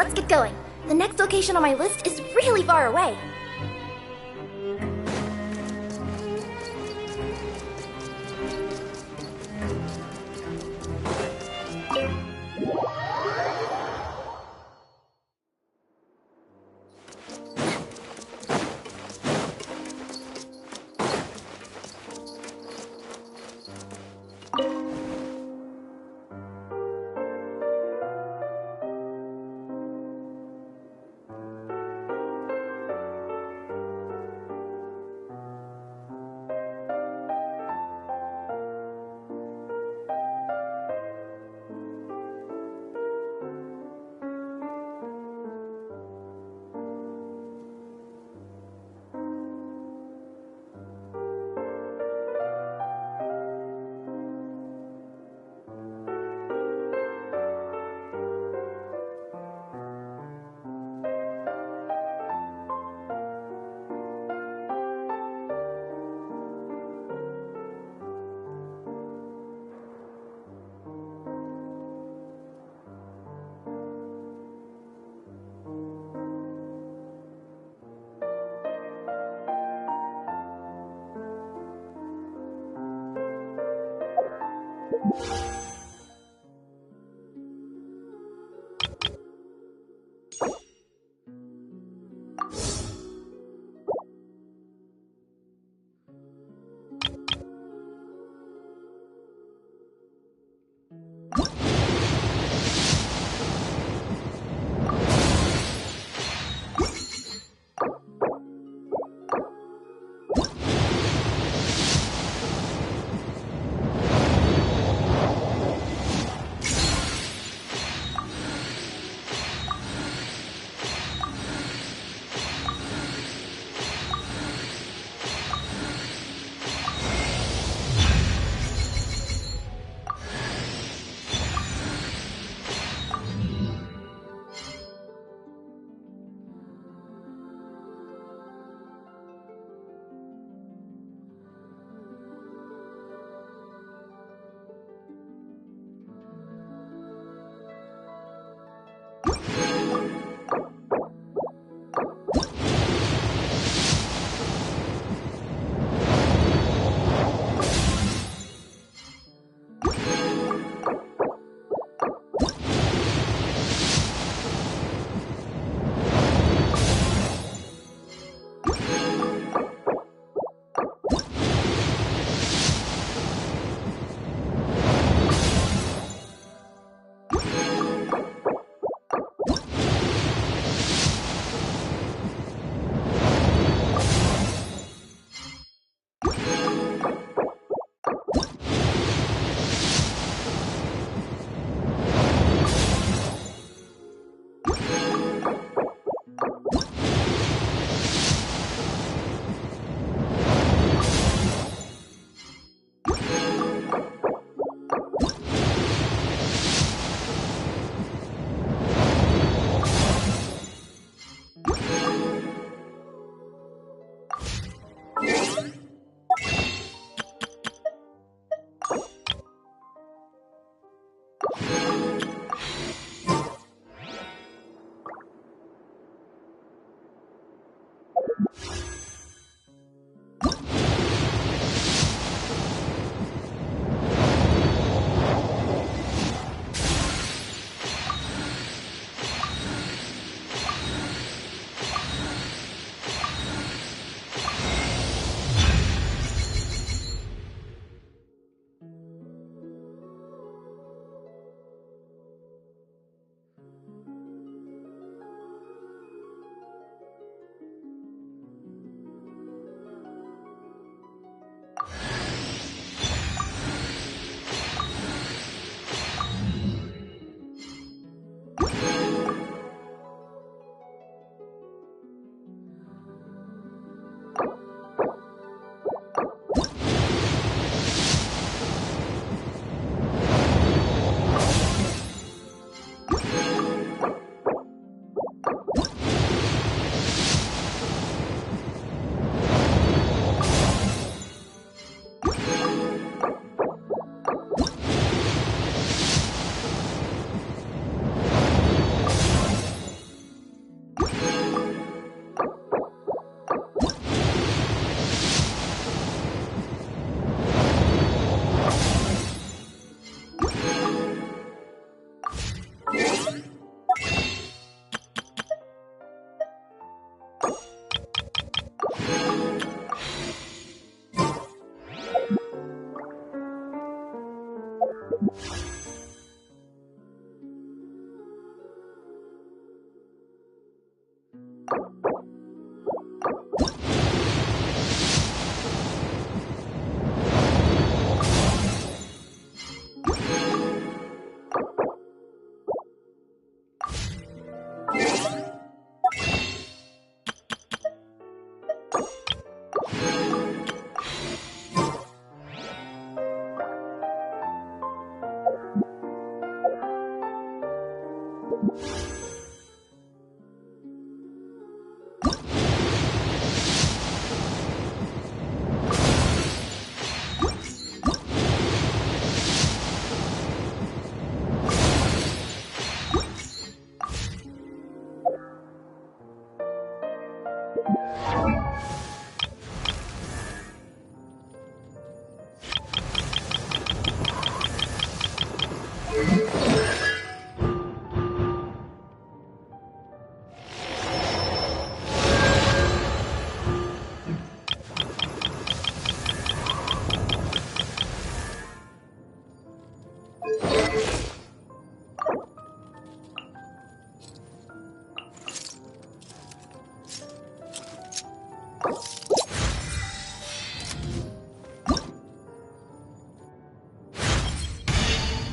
let's get going. The next location on my list is really far away.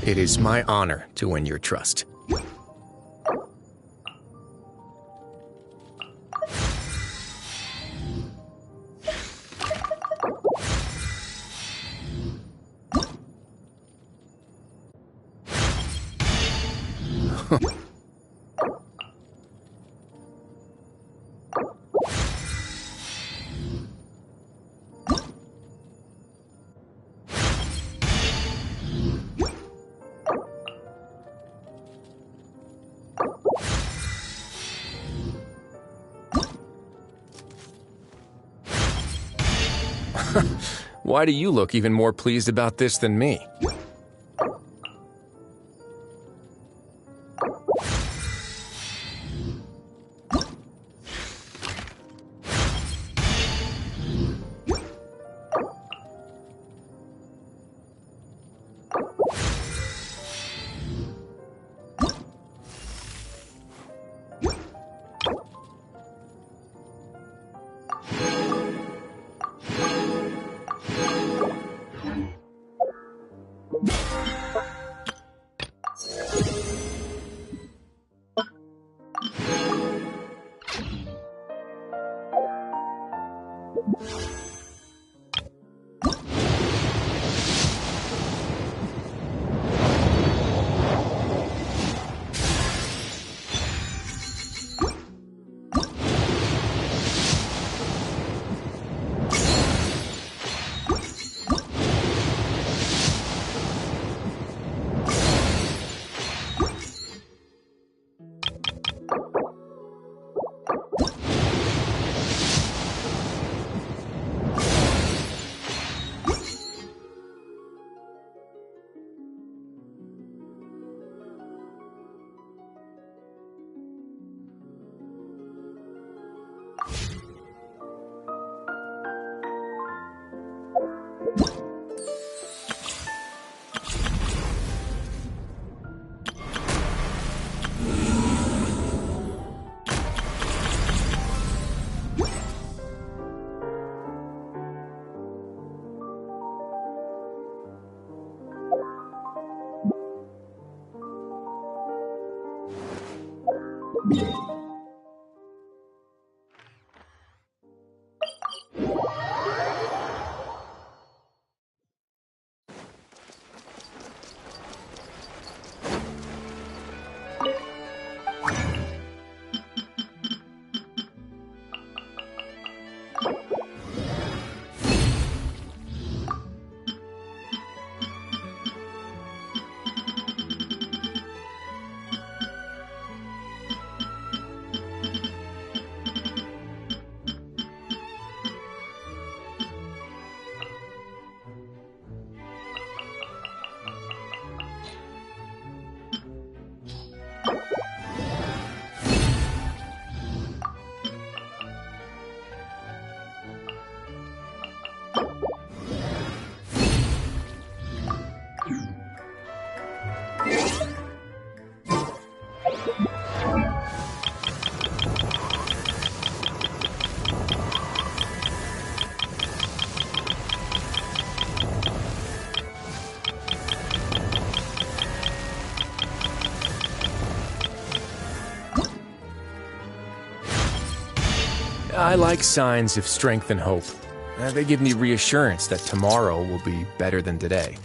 It is my honor to win your trust. Why do you look even more pleased about this than me? I like signs of strength and hope. They give me reassurance that tomorrow will be better than today.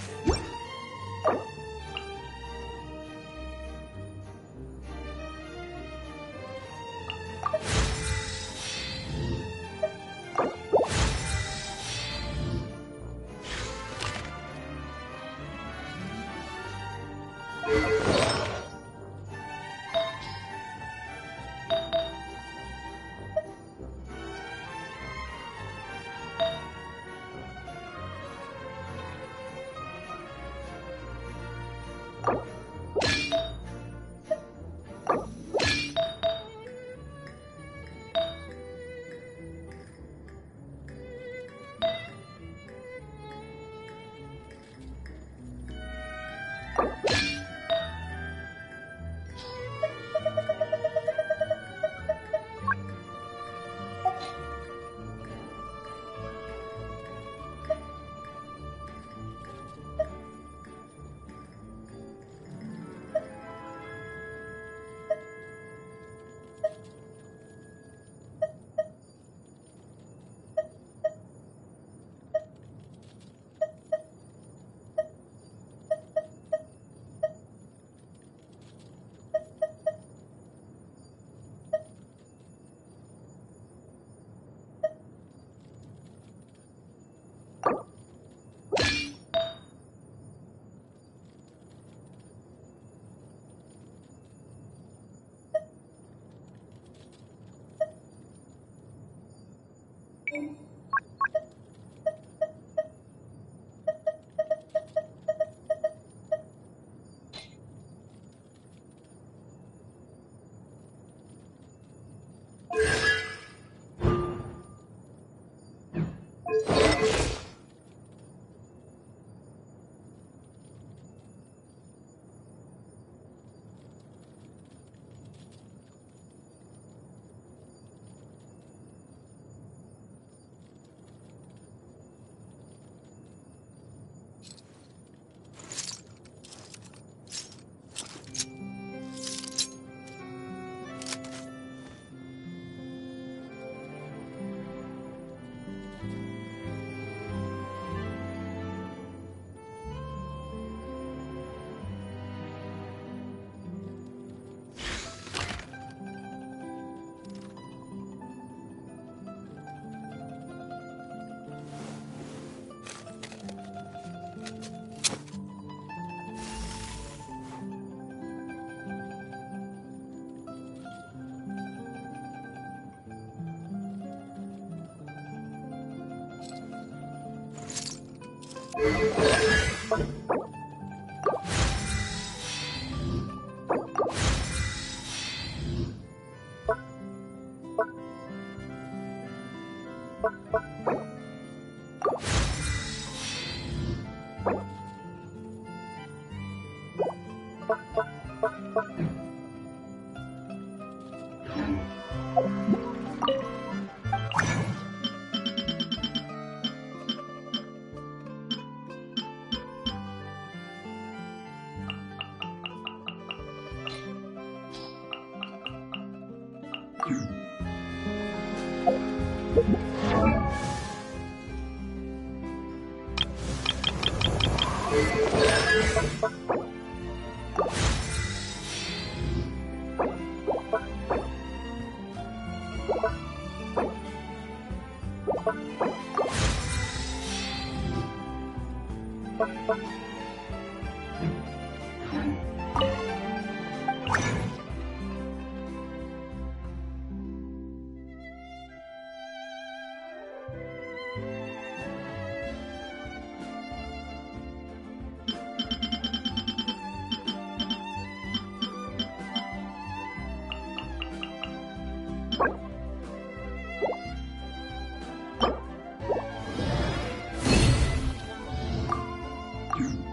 You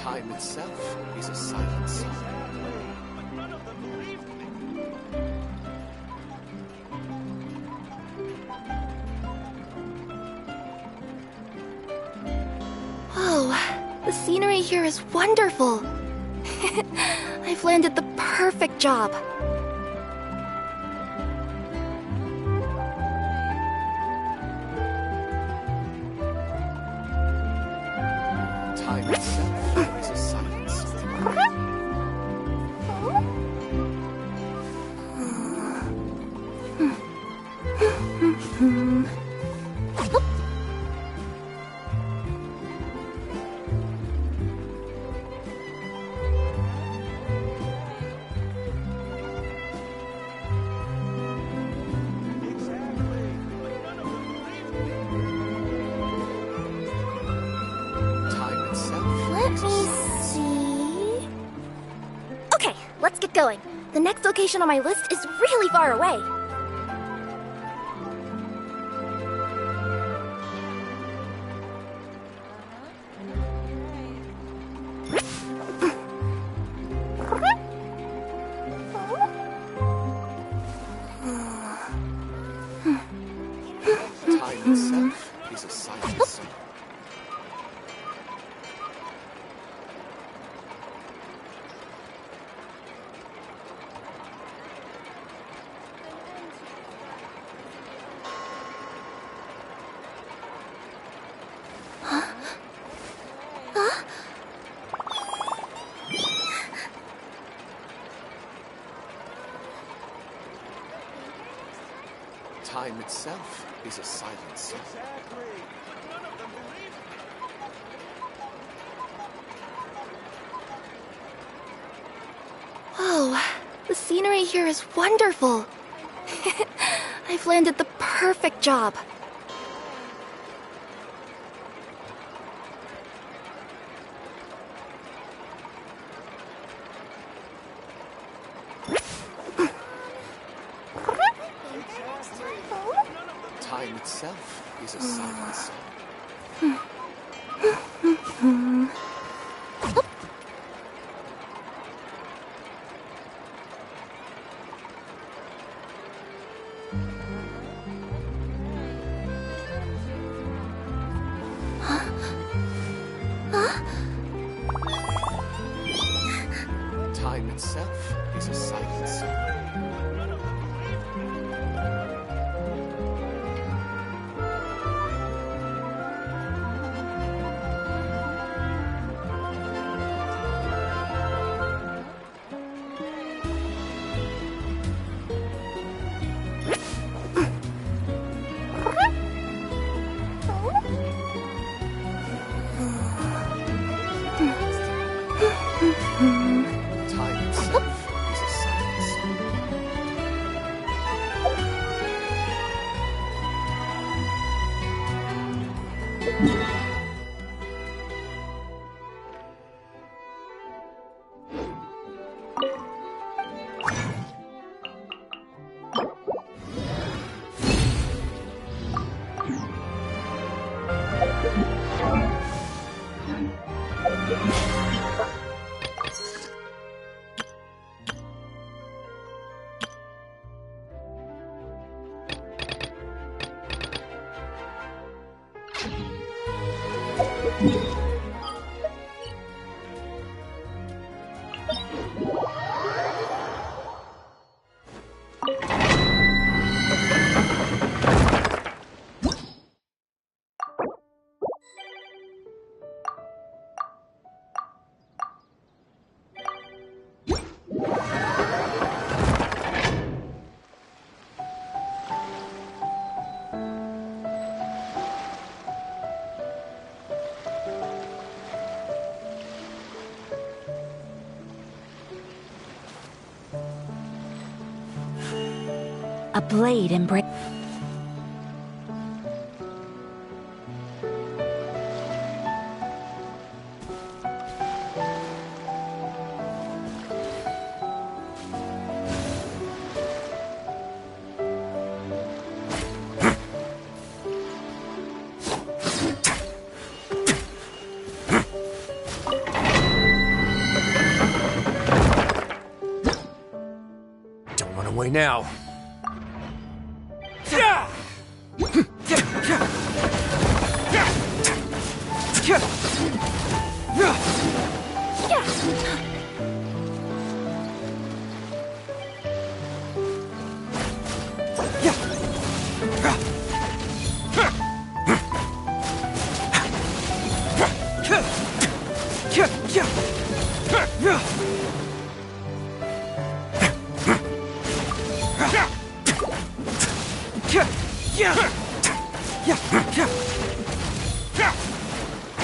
Time itself is a silent song. Whoa, the scenery here is wonderful. I've landed the perfect job. Time itself is a silent song. Time itself Let is a me silent see. Okay, let's get going. The next location on my list is really far away. Time itself is a silent song. Time itself is a silent song. Whoa, the scenery here is wonderful. I've landed the perfect job. Time itself is a silent song. Time itself is a silent song. Time itself is a silent song. A blade embrace. way now.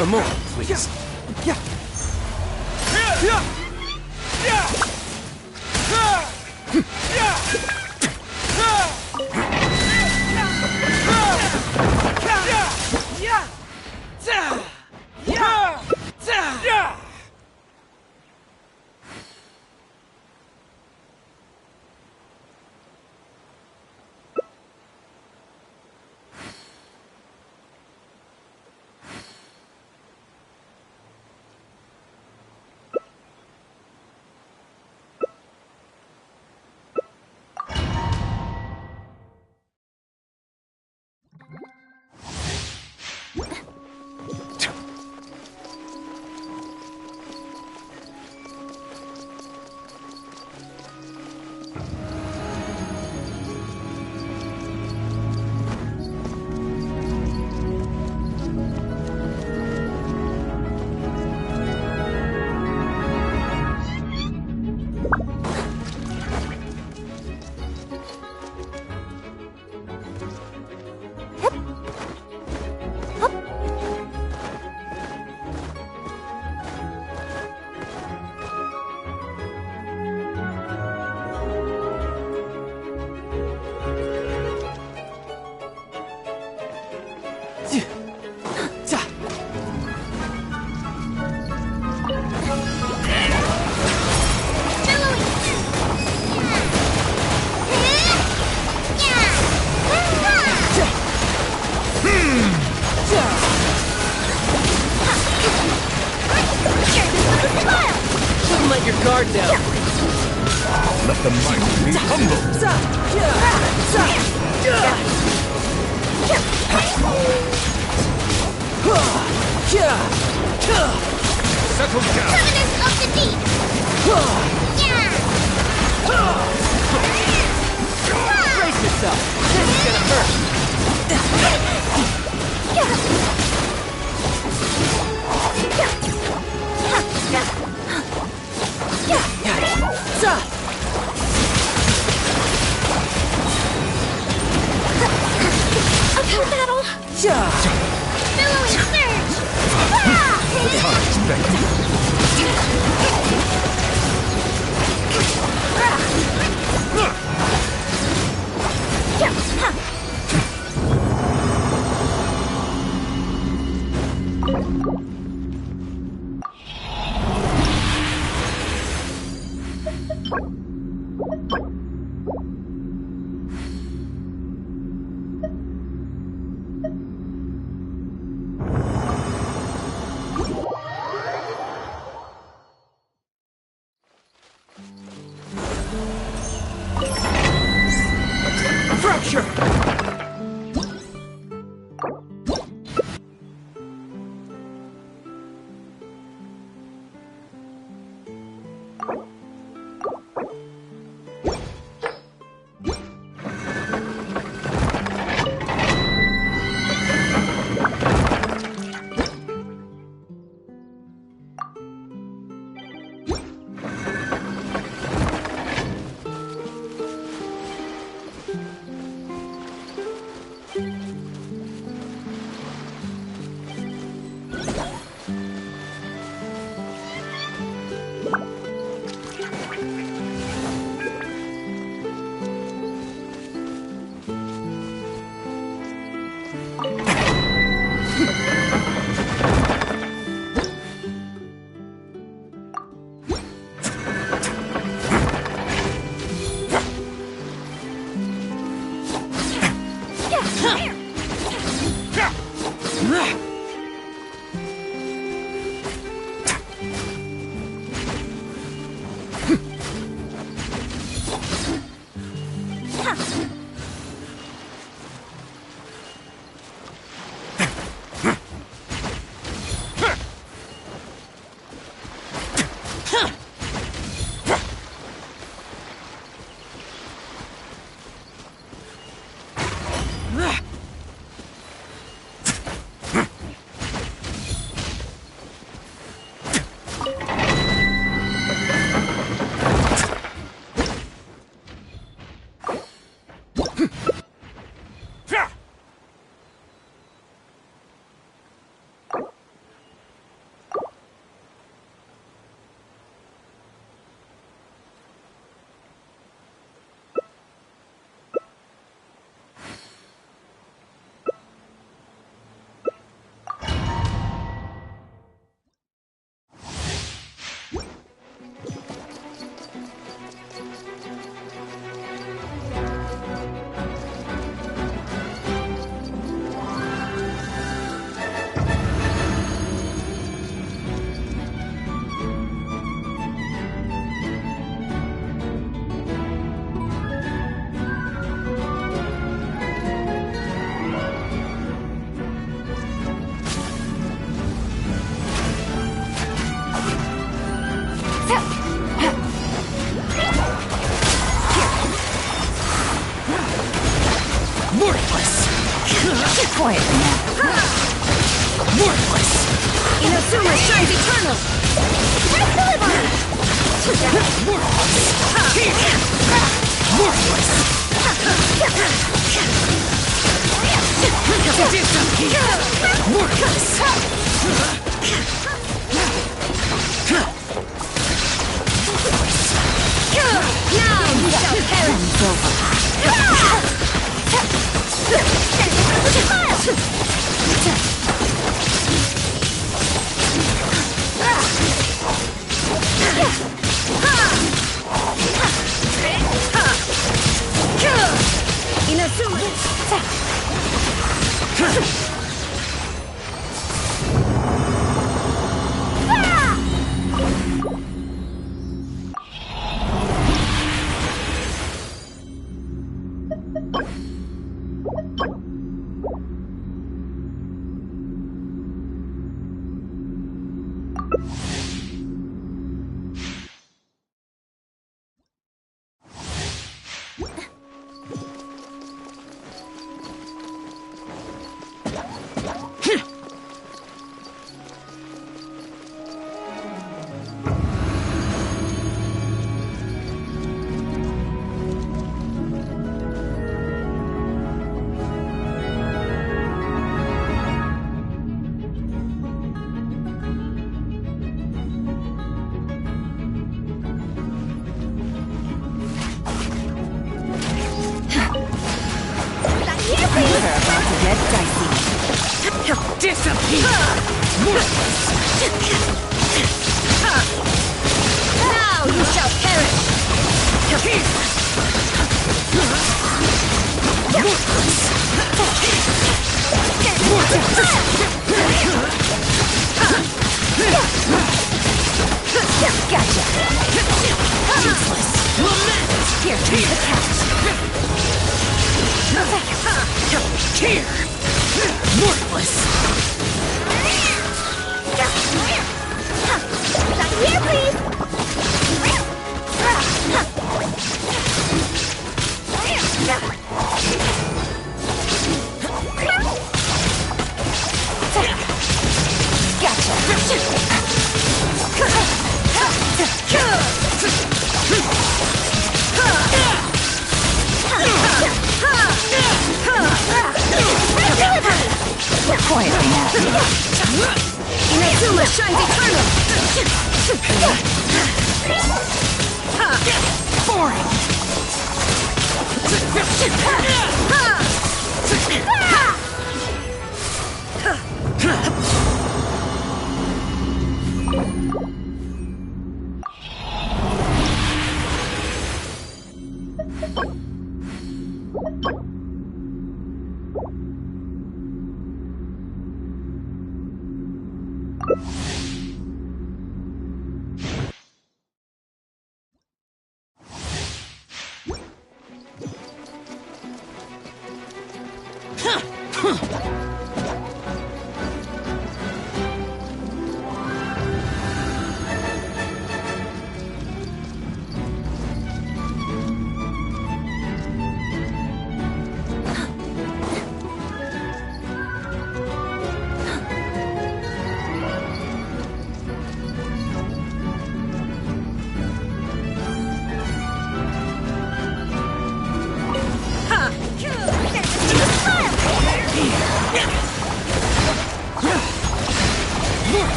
A moment, please. Let your guard down. Let the mighty be humble. Settle down. Covenant of the Deep! Brace yourself. This is gonna hurt. Uphill battle! Billowing surge! The time is spent. Fracture! Worthless! Quiet now. Worthless! Inazuma shines eternal! Worthless! Worthless! Disappear! Worthless! Now you shall perish! Disappear! Worthless! Now you shall perish! Gotcha. Useless! Lament! Here, take the catch. Here! Worthless! Here, please! Quietly now. Inazuma shines eternal! Boring!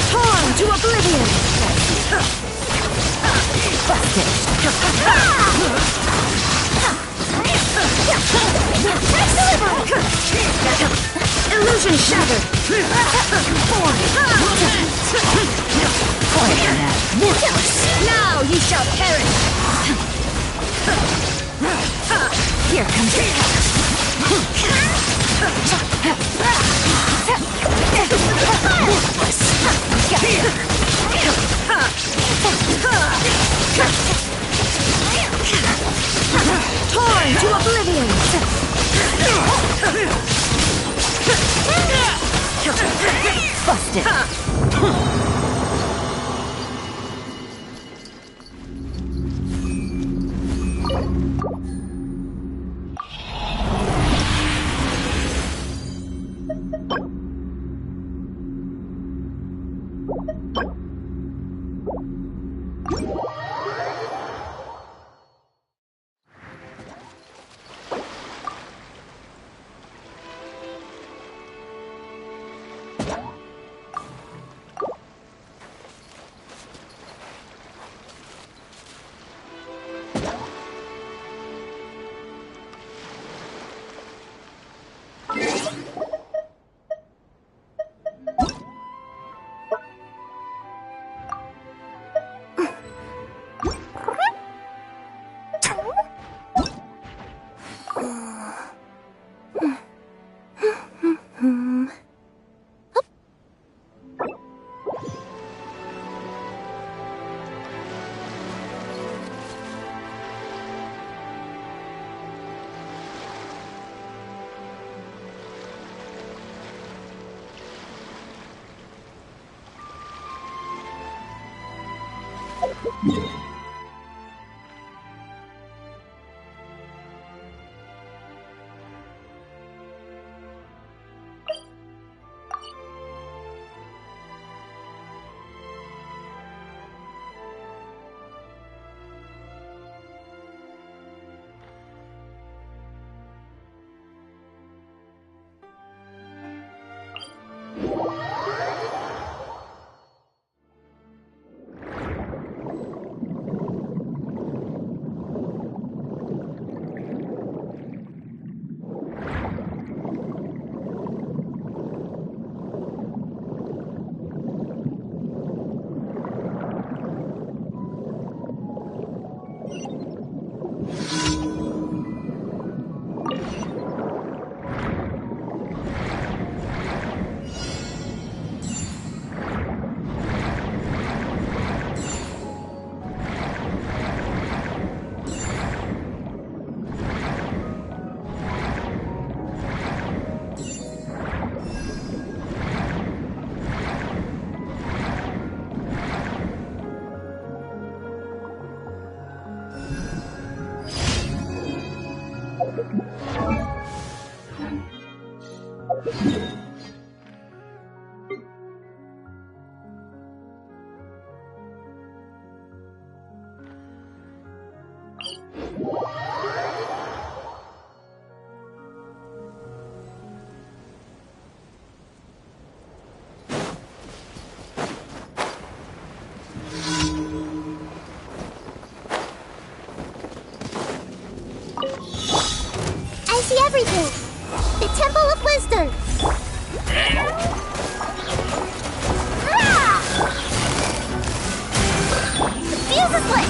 Torn to oblivion! Illusion shattered! Now you shall perish! Here comes the Torn to oblivion! busted. I see everything! The Temple of Wisdom! Ah! The fuse is lit!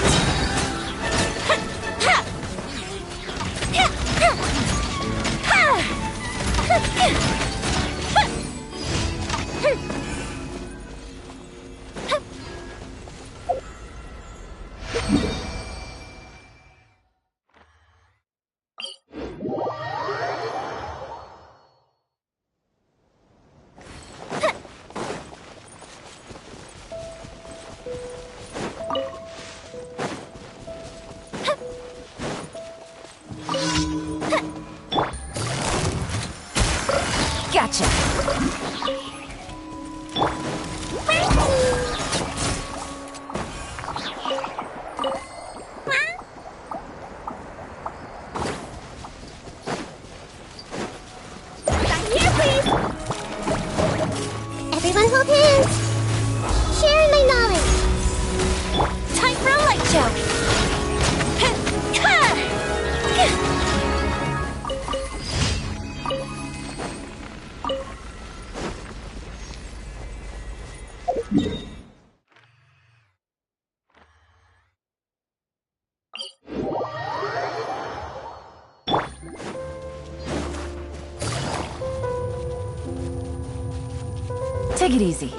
Gotcha. Here, please! Everyone hold hands! Sharing my knowledge! Time for a light show. Take it easy.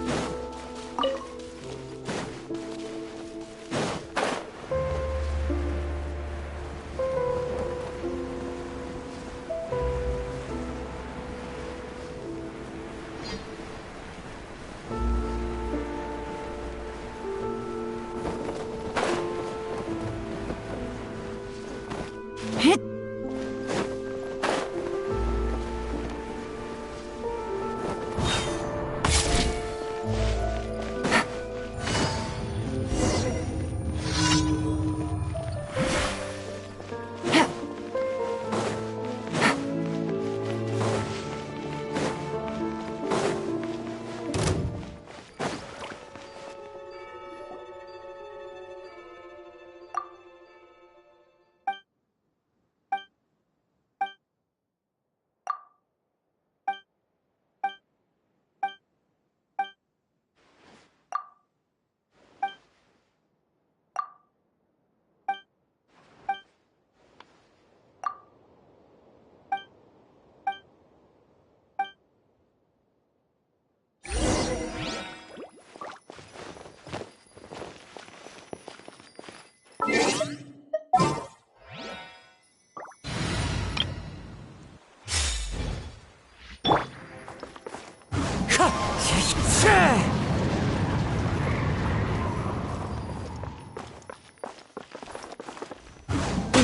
Hit.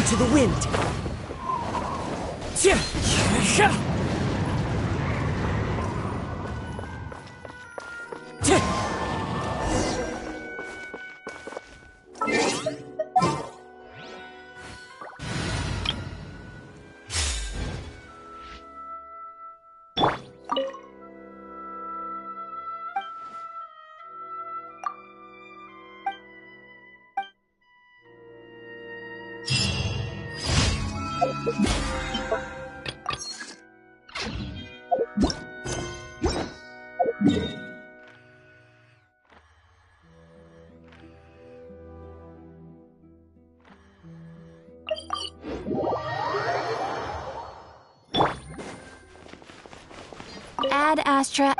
to the wind. Ad Astra.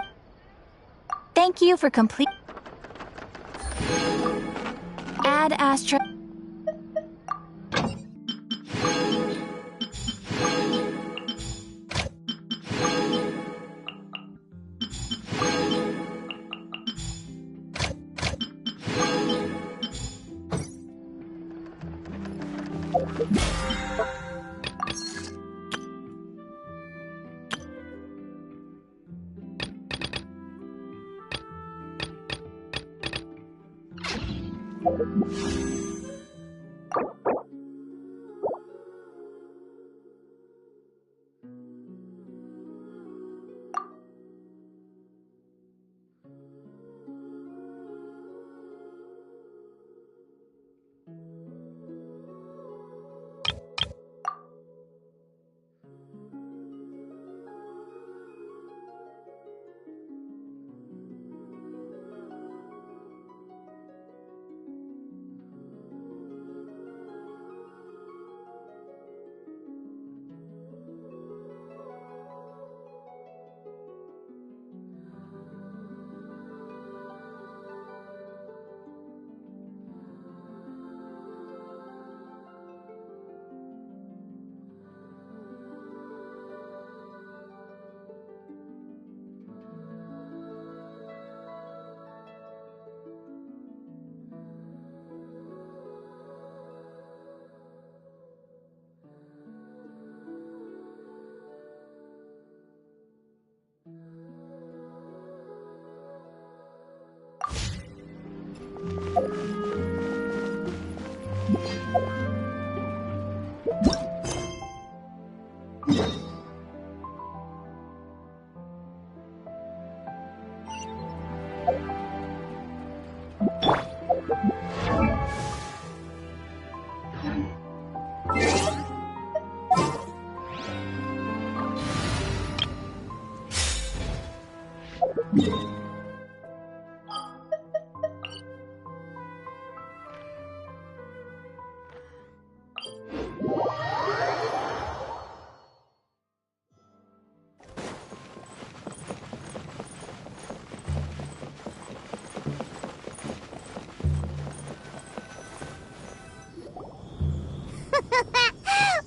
Thank you for complete. Ad Astra.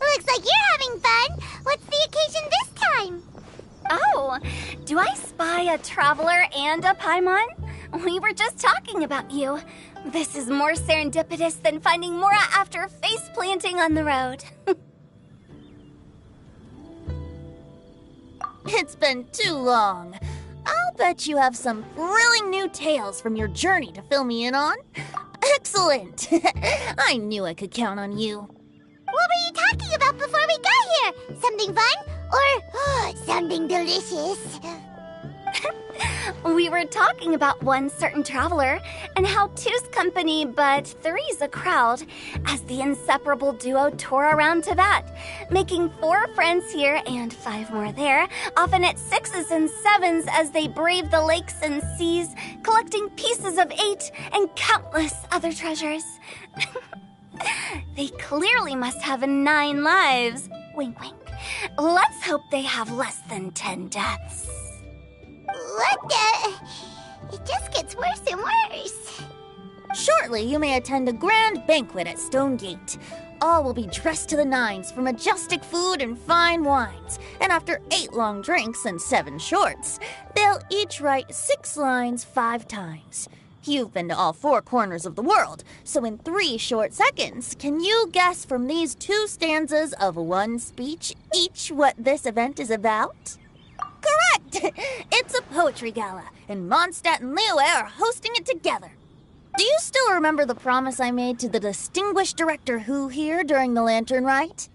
Looks like you're having fun. What's the occasion this time? Oh, do I spy a traveler and a Paimon? We were just talking about you. This is more serendipitous than finding Mora after face planting on the road. It's been too long. I'll bet you have some thrilling new tales from your journey to fill me in on. Excellent! I knew I could count on you. What were you talking about before we got here? Something fun? Or something delicious? We were talking about one certain traveler and how two's company but three's a crowd as the inseparable duo tour around Tibet, making 4 friends here and 5 more there, often at 6s and 7s as they brave the lakes and seas, collecting pieces of 8 and countless other treasures. They clearly must have 9 lives. Wink, wink. Let's hope they have less than 10 deaths. What the? It just gets worse and worse. Shortly, you may attend a grand banquet at Stone Gate. All will be dressed to the nines for majestic food and fine wines. And after 8 long drinks and 7 shorts, they'll each write 6 lines 5 times. You've been to all 4 corners of the world, so in 3 short seconds, can you guess from these 2 stanzas of 1 speech each what this event is about? Correct! It's a poetry gala, and Mondstadt and Liyue are hosting it together. Do you still remember the promise I made to the distinguished director Who here during the Lantern Rite?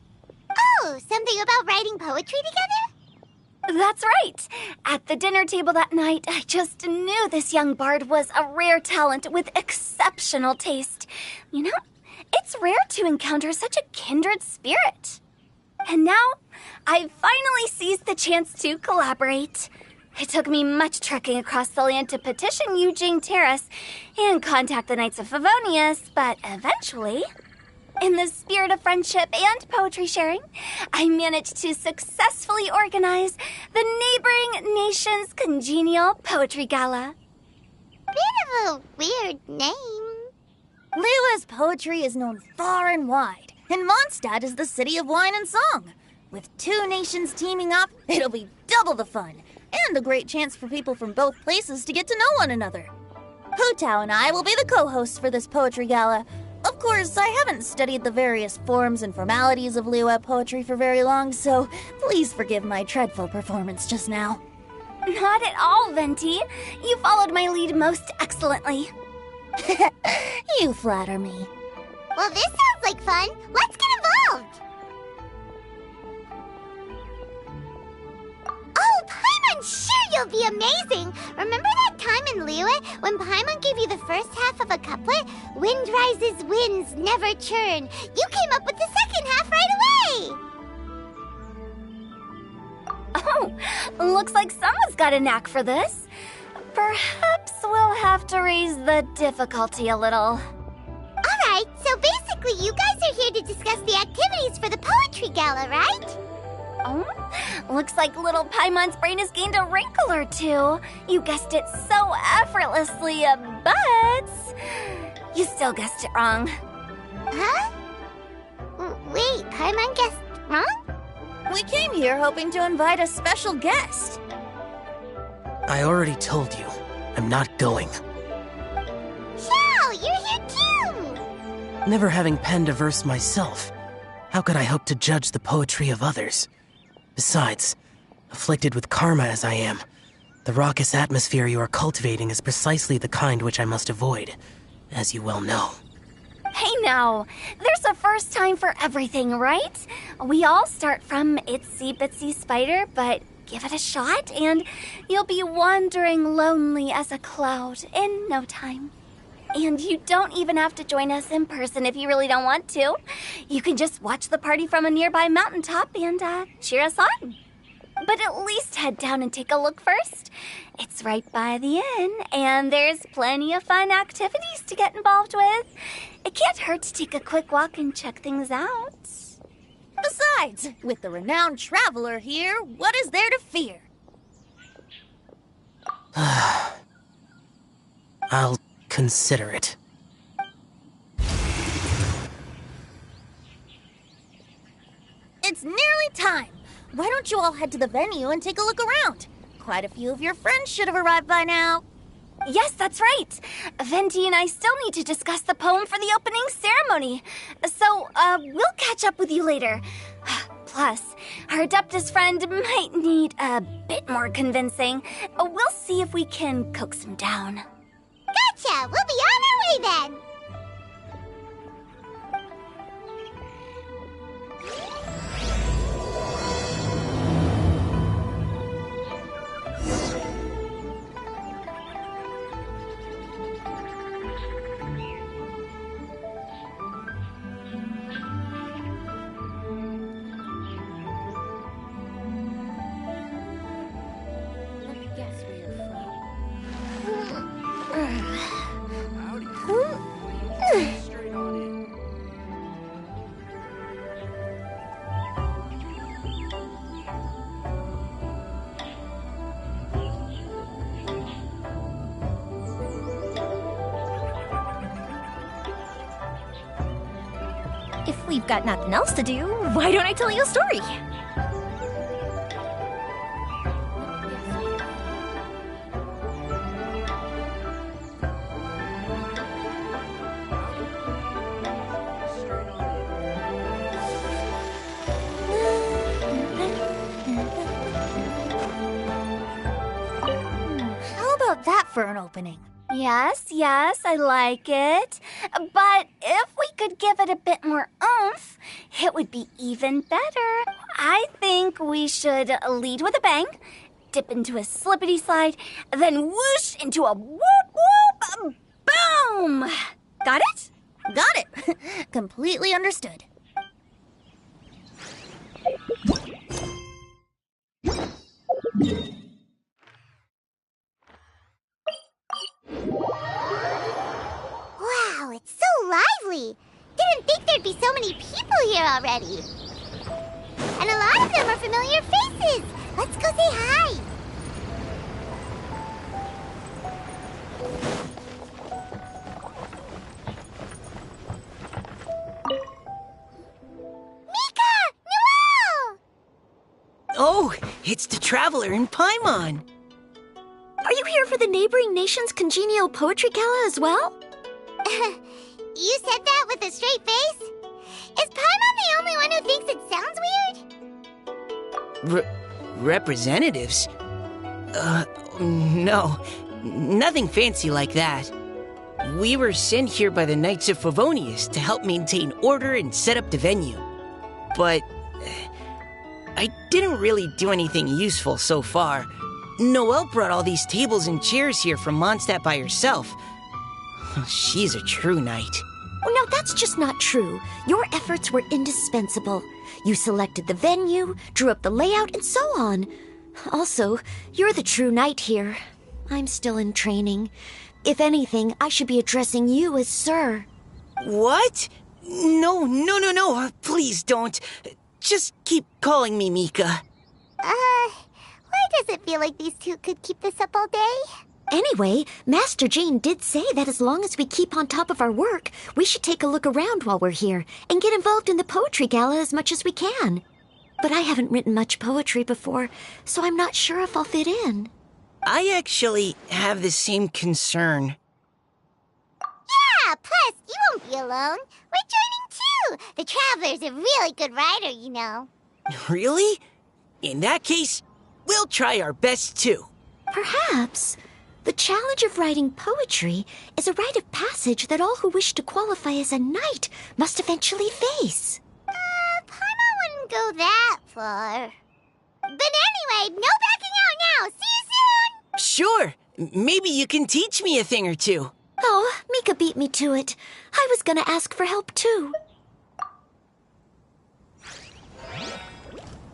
Oh, something about writing poetry together? That's right. At the dinner table that night, I just knew this young bard was a rare talent with exceptional taste. You know, it's rare to encounter such a kindred spirit. And now, I've finally seized the chance to collaborate. It took me much trekking across the land to petition Eugene Terrace and contact the Knights of Favonius, but eventually, in the spirit of friendship and poetry sharing, I managed to successfully organize the Neighboring Nations Congenial Poetry Gala. Bit of a weird name. Liyue's poetry is known far and wide, and Mondstadt is the city of wine and song. With 2 nations teaming up, it'll be double the fun, and a great chance for people from both places to get to know one another. Hu Tao and I will be the co-hosts for this poetry gala. Of course, I haven't studied the various forms and formalities of Liyue poetry for very long, so please forgive my dreadful performance just now. Not at all, Venti. You followed my lead most excellently. You flatter me. Well, this sounds like fun. Let's get involved. Oh, Paimon, sure you'll be amazing. Remember that time in Liyue when Paimon gave you the first half of a couplet? Wind rises, winds never churn. You came up with the second half right away. Oh, looks like someone's got a knack for this. Perhaps we'll have to raise the difficulty a little. Alright, so basically you guys are here to discuss the activities for the poetry gala, right? Oh, looks like little Paimon's brain has gained a wrinkle or 2. You guessed it so effortlessly, but you still guessed it wrong. Huh? Wait, Paimon guessed wrong? We came here hoping to invite a special guest. I already told you, I'm not going. Xiao, you're here too! Never having penned a verse myself, how could I hope to judge the poetry of others? Besides, afflicted with karma as I am, the raucous atmosphere you are cultivating is precisely the kind which I must avoid, as you well know. Hey now, there's a first time for everything, right? We all start from itsy bitsy spider, but give it a shot and you'll be wandering lonely as a cloud in no time. And you don't even have to join us in person if you really don't want to. You can just watch the party from a nearby mountaintop and cheer us on. But at least head down and take a look first. It's right by the inn, and there's plenty of fun activities to get involved with. It can't hurt to take a quick walk and check things out. Besides, with the renowned traveler here, what is there to fear? I'll consider it. It's nearly time. Why don't you all head to the venue and take a look around? Quite a few of your friends should have arrived by now. Yes, that's right. Venti and I still need to discuss the poem for the opening ceremony. So, we'll catch up with you later. Plus, our Adeptus friend might need a bit more convincing. We'll see if we can coax him down. Gotcha! We'll be on our way then! If we've got nothing else to do, why don't I tell you a story? opening. Yes, I like it. But if we could give it a bit more oomph, it would be even better. I think we should lead with a bang, dip into a slippity slide, then whoosh into a whoop whoop boom! Got it? Got it. Completely understood. Wow, it's so lively. Didn't think there'd be so many people here already. And a lot of them are familiar faces. Let's go say hi. Mika! Noelle! Oh, it's the Traveler in Paimon. Are you here for the neighboring nation's congenial poetry gala as well? You said that with a straight face? Is Paimon the only one who thinks it sounds weird? Representatives? No. Nothing fancy like that. We were sent here by the Knights of Favonius to help maintain order and set up the venue. But I didn't really do anything useful so far. Noelle brought all these tables and chairs here from Mondstadt by herself. She's a true knight. Oh, no, that's just not true. Your efforts were indispensable. You selected the venue, drew up the layout, and so on. Also, you're the true knight here. I'm still in training. If anything, I should be addressing you as Sir. What? No. Please don't. Just keep calling me Mika. Why does it feel like these two could keep this up all day? Anyway, Master Jane did say that as long as we keep on top of our work, we should take a look around while we're here and get involved in the poetry gala as much as we can. But I haven't written much poetry before, so I'm not sure if I'll fit in. I actually have the same concern. Yeah, plus, you won't be alone. We're joining too. The Traveler's a really good writer, you know. Really? In that case, we'll try our best too. Perhaps. The challenge of writing poetry is a rite of passage that all who wish to qualify as a knight must eventually face. Paimon wouldn't go that far. But anyway, no backing out now. See you soon! Sure. Maybe you can teach me a thing or two. Oh, Mika beat me to it. I was gonna ask for help too.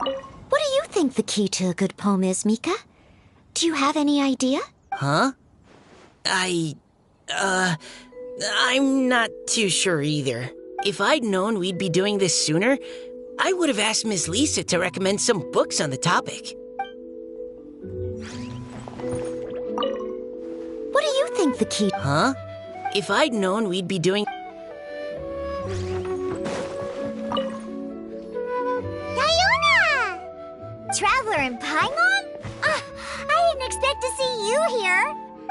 What do you think the key to a good poem is, Mika? Do you have any idea? Huh? I'm not too sure either. If I'd known we'd be doing this sooner, I would have asked Miss Lisa to recommend some books on the topic. What do you think the key... Huh? If I'd known we'd be doing... Diona! Traveler in Paimon? I didn't expect to see you here.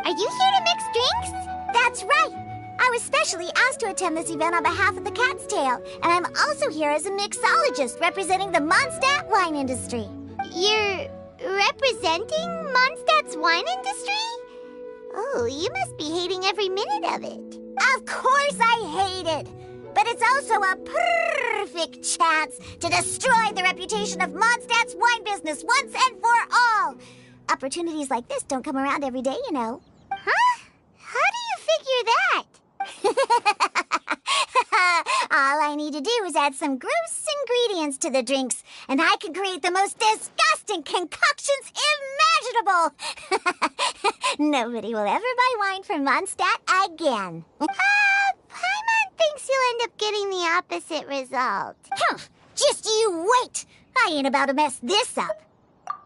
Are you here to mix drinks? That's right. I was specially asked to attend this event on behalf of the Cat's Tail, and I'm also here as a mixologist representing the Mondstadt wine industry. You're representing Mondstadt's wine industry? Oh, you must be hating every minute of it. Of course I hate it. But it's also a perfect chance to destroy the reputation of Mondstadt's wine business once and for all. Opportunities like this don't come around every day, you know. Huh? How do you figure that? All I need to do is add some gross ingredients to the drinks, and I can create the most disgusting concoctions imaginable. Nobody will ever buy wine from Mondstadt again. Paimon thinks you'll end up getting the opposite result. Just you wait. I ain't about to mess this up.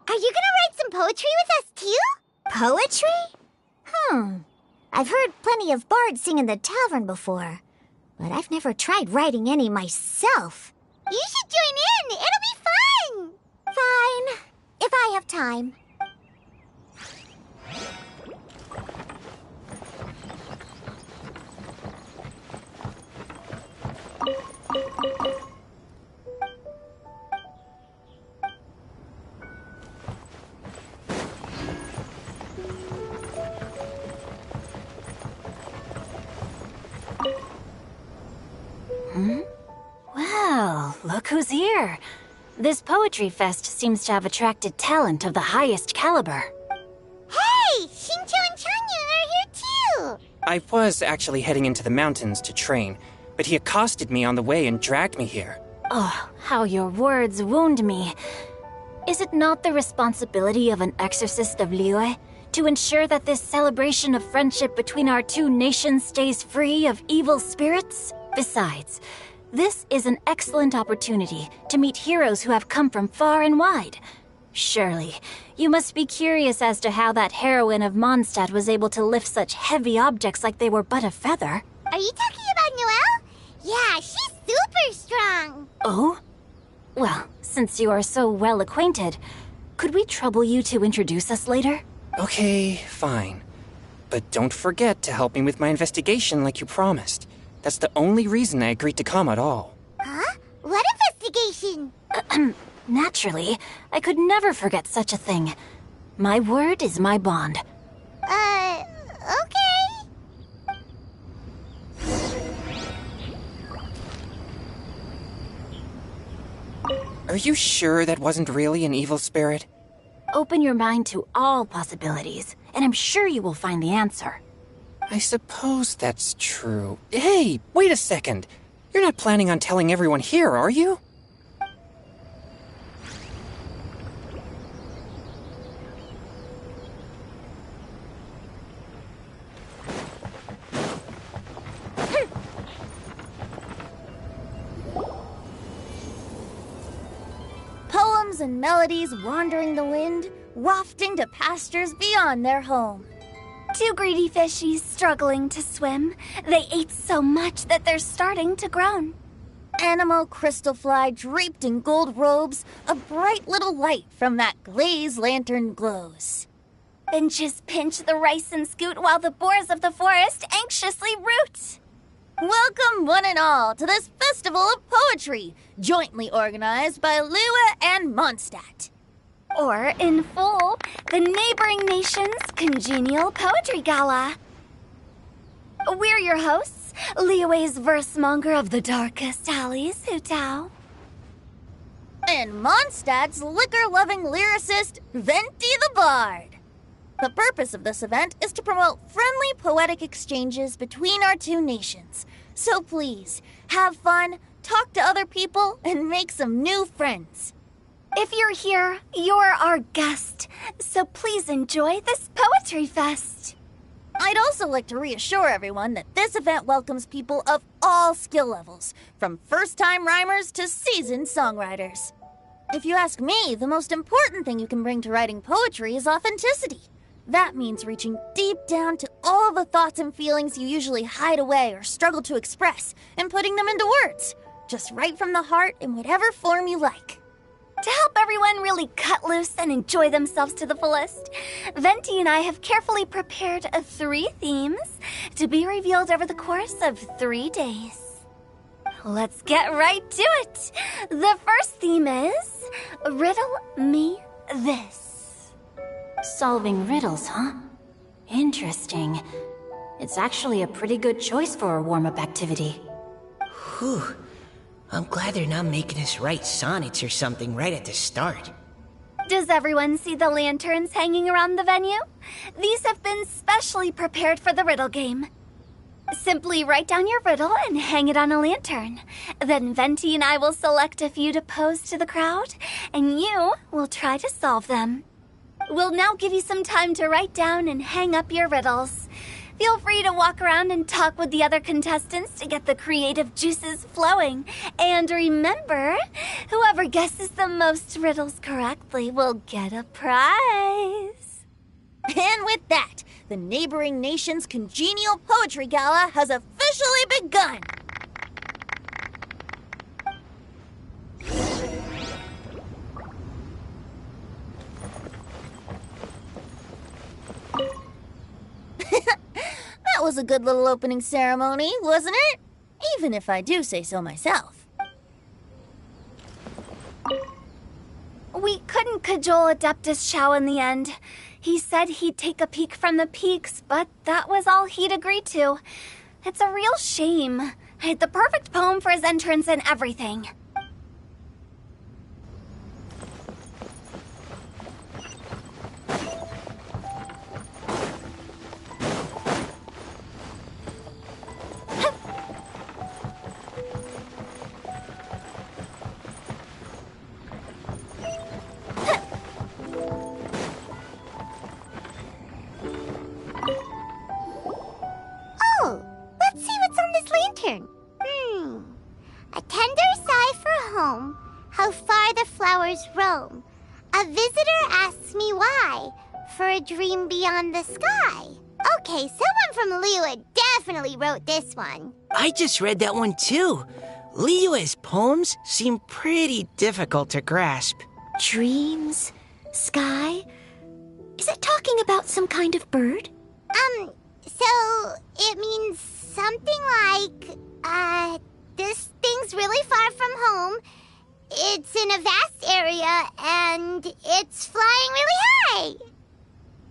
Are you gonna write some poetry with us too? Poetry? I've heard plenty of bards sing in the tavern before, but I've never tried writing any myself. You should join in. It'll be fun. Fine, if I have time. look who's here. This poetry fest seems to have attracted talent of the highest caliber. Hey, Shincho and Chanyu are here too! I was actually heading into the mountains to train, but he accosted me on the way and dragged me here. Oh, how your words wound me. Is it not the responsibility of an exorcist of Liyue to ensure that this celebration of friendship between our two nations stays free of evil spirits? Besides, this is an excellent opportunity to meet heroes who have come from far and wide. Surely, you must be curious as to how that heroine of Mondstadt was able to lift such heavy objects like they were but a feather. Are you talking about Noelle? Yeah, she's super strong. Oh? Well, since you are so well acquainted, could we trouble you to introduce us later? Okay, fine. But don't forget to help me with my investigation like you promised. That's the only reason I agreed to come at all. Huh? What investigation? Naturally, I could never forget such a thing. My word is my bond. Okay. Are you sure that wasn't really an evil spirit? Open your mind to all possibilities, and I'm sure you will find the answer. I suppose that's true. Hey, wait a second. You're not planning on telling everyone here, are you? Poems and melodies wandering the wind, wafting to pastures beyond their home. Two greedy fishies struggling to swim. They ate so much that they're starting to groan. Animal crystal fly draped in gold robes, a bright little light from that glazed lantern glows. Finches pinch the rice and scoot while the boars of the forest anxiously root. Welcome one and all to this festival of poetry, jointly organized by Liyue and Mondstadt. Or, in full, the neighboring nation's congenial poetry gala. We're your hosts, Liyue's verse-monger of the darkest alleys, Hutao. And Mondstadt's liquor-loving lyricist, Venti the Bard. The purpose of this event is to promote friendly poetic exchanges between our two nations. So please, have fun, talk to other people, and make some new friends. If you're here, you're our guest, so please enjoy this poetry fest. I'd also like to reassure everyone that this event welcomes people of all skill levels, from first-time rhymers to seasoned songwriters. If you ask me, the most important thing you can bring to writing poetry is authenticity. That means reaching deep down to all the thoughts and feelings you usually hide away or struggle to express, and putting them into words, just right from the heart in whatever form you like. To help everyone really cut loose and enjoy themselves to the fullest, Venti and I have carefully prepared 3 themes to be revealed over the course of 3 days. Let's get right to it. The first theme is Riddle Me This. Solving riddles, huh? Interesting. It's actually a pretty good choice for a warm-up activity. Whew. I'm glad they're not making us write sonnets or something right at the start. Does everyone see the lanterns hanging around the venue? These have been specially prepared for the riddle game. Simply write down your riddle and hang it on a lantern. Then Venti and I will select a few to pose to the crowd, and you will try to solve them. We'll now give you some time to write down and hang up your riddles. Feel free to walk around and talk with the other contestants to get the creative juices flowing. And remember, whoever guesses the most riddles correctly will get a prize. And with that, the neighboring nation's congenial poetry gala has officially begun. That was a good little opening ceremony, wasn't it? Even if I do say so myself. We couldn't cajole Adeptus Chow in the end. He said he'd take a peek from the peaks, but that was all he'd agreed to. It's a real shame. I had the perfect poem for his entrance and everything. turn. A tender sigh for home, how far the flowers roam. A visitor asks me why, for a dream beyond the sky. Okay, someone from Liyue definitely wrote this one. I just read that one too. Liyue's poems seem pretty difficult to grasp. Dreams? Sky? Is it talking about some kind of bird? So it means something like, this thing's really far from home. It's in a vast area, and it's flying really high.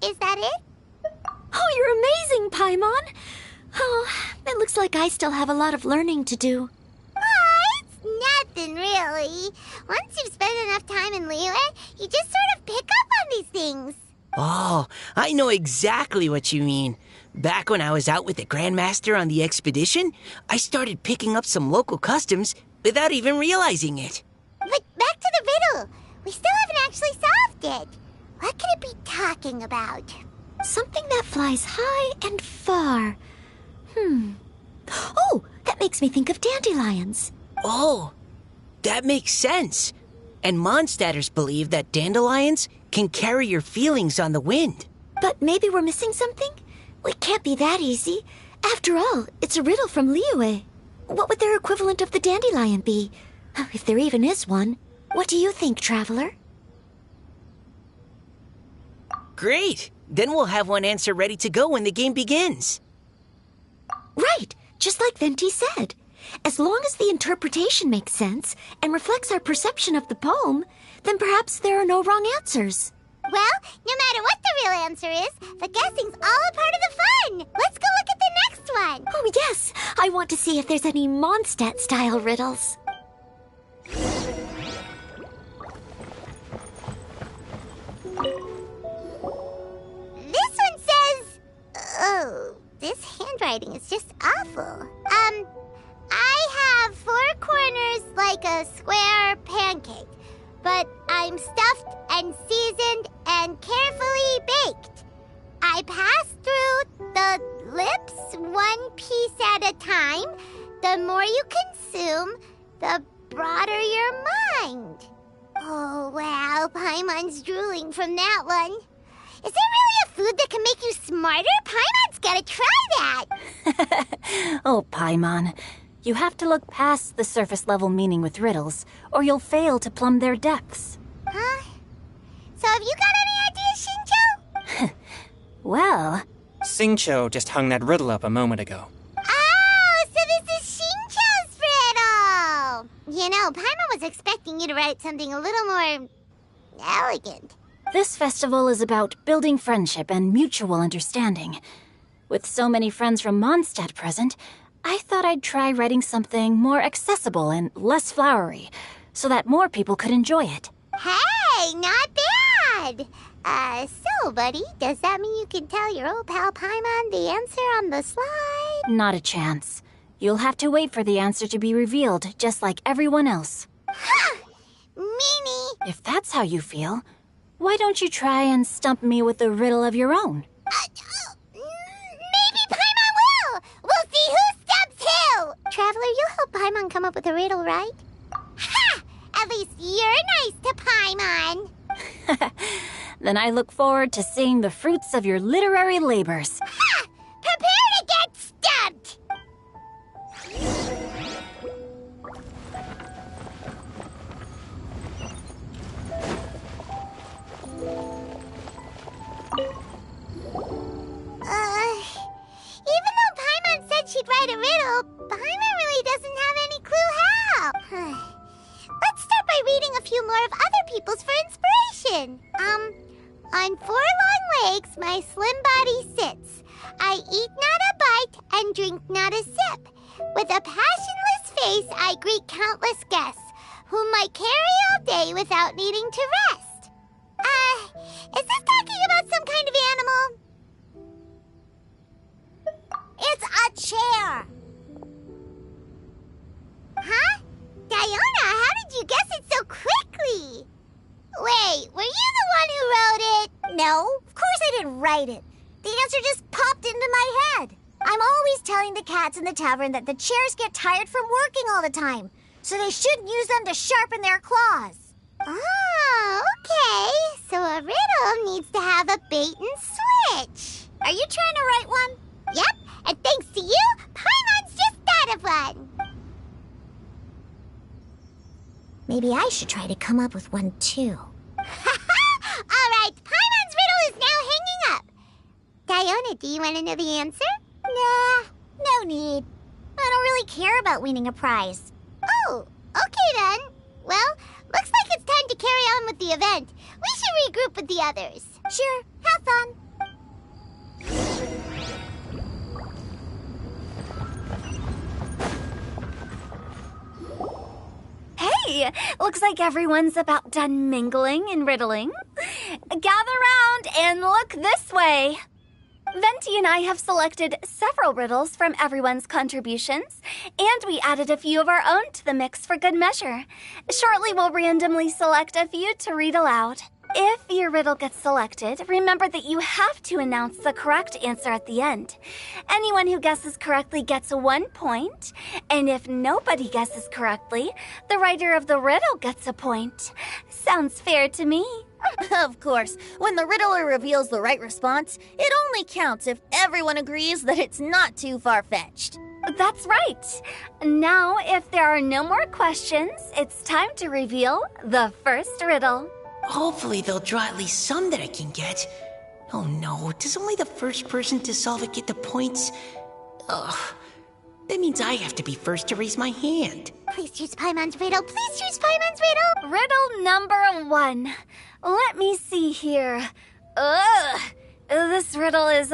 Is that it? Oh, you're amazing, Paimon. Oh, it looks like I still have a lot of learning to do. It's nothing, really. Once you've spent enough time in Liyue, you just sort of pick up on these things. Oh, I know exactly what you mean. Back when I was out with the Grandmaster on the expedition, I started picking up some local customs without even realizing it. But back to the riddle. We still haven't actually solved it. What could it be talking about? Something that flies high and far. Oh, that makes me think of dandelions. Oh, that makes sense. And Mondstadters believe that dandelions can carry your feelings on the wind. But maybe we're missing something? It can't be that easy. After all, it's a riddle from Liyue. What would their equivalent of the dandelion be? If there even is one. What do you think, Traveler? Great! Then we'll have one answer ready to go when the game begins. Right, just like Venti said. As long as the interpretation makes sense and reflects our perception of the poem, then perhaps there are no wrong answers. Well, no matter what the real answer is, the guessing's all a part of the fun. Let's go look at the next one. Oh, yes. I want to see if there's any Mondstadt-style riddles. This one says... Oh, this handwriting is just awful. I have 4 corners like a square pancake, but I'm stuffed and seasoned and carefully baked. I pass through the lips 1 piece at a time. The more you consume, the broader your mind. Oh, wow, Paimon's drooling from that one. Is there really a food that can make you smarter? Paimon's gotta try that. Oh, Paimon. You have to look past the surface-level meaning with riddles, or you'll fail to plumb their depths. Huh? So have you got any ideas, Shincho? Well... Xingqiu just hung that riddle up a moment ago. Oh, so this is Shincho's riddle! You know, Paimon was expecting you to write something a little more... elegant. This festival is about building friendship and mutual understanding. With so many friends from Mondstadt present, I thought I'd try writing something more accessible and less flowery, so that more people could enjoy it. Hey, not bad! So, buddy, does that mean you can tell your old pal Paimon the answer on the slide? Not a chance. You'll have to wait for the answer to be revealed, just like everyone else. Ha! Meanie! If that's how you feel, why don't you try and stump me with a riddle of your own? Maybe Paimon will! We'll see who stumps who! Traveler, you'll help Paimon come up with a riddle, right? Ha! At least you're nice to Paimon! Then I look forward to seeing the fruits of your literary labors. Ha! Prepare to get stumped! Even though Paimon said she'd write a riddle, Paimon really doesn't have any clue how. Let's start by reading a few more of other people's for inspiration. On 4 long legs my slim body sits. I eat not a bite and drink not a sip. With a passionless face I greet countless guests, whom I carry all day without needing to rest. Is this talking about some kind of animal? It's a chair. Huh? Diona, how did you guess it so quickly? Wait, were you the one who wrote it? No, of course I didn't write it. The answer just popped into my head. I'm always telling the cats in the tavern that the chairs get tired from working all the time, so they shouldn't use them to sharpen their claws. Oh, okay. So a riddle needs to have a bait and switch. Are you trying to write one? Yep, and thanks to you, Paimon's just thought of one. Maybe I should try to come up with one, too. All right, Paimon's riddle is now hanging up. Diona, do you want to know the answer? Nah, no need. I don't really care about winning a prize. Oh, okay then. Well, looks like it's time to carry on with the event. We should regroup with the others. Sure, have fun. Hey, looks like everyone's about done mingling and riddling. Gather round and look this way. Venti and I have selected several riddles from everyone's contributions, and we added a few of our own to the mix for good measure. Shortly, we'll randomly select a few to read aloud. If your riddle gets selected, remember that you have to announce the correct answer at the end. Anyone who guesses correctly gets 1 point, and if nobody guesses correctly, the writer of the riddle gets a point. Sounds fair to me. Of course, when the riddler reveals the right response, it only counts if everyone agrees that it's not too far-fetched. That's right. Now, if there are no more questions, it's time to reveal the first riddle. Hopefully they'll draw at least some that I can get. Oh no, does only the first person to solve it get the points? Ugh. That means I have to be first to raise my hand. Please choose Paimon's riddle. Please choose Paimon's riddle. Riddle number 1. Let me see here. Ugh. This riddle is,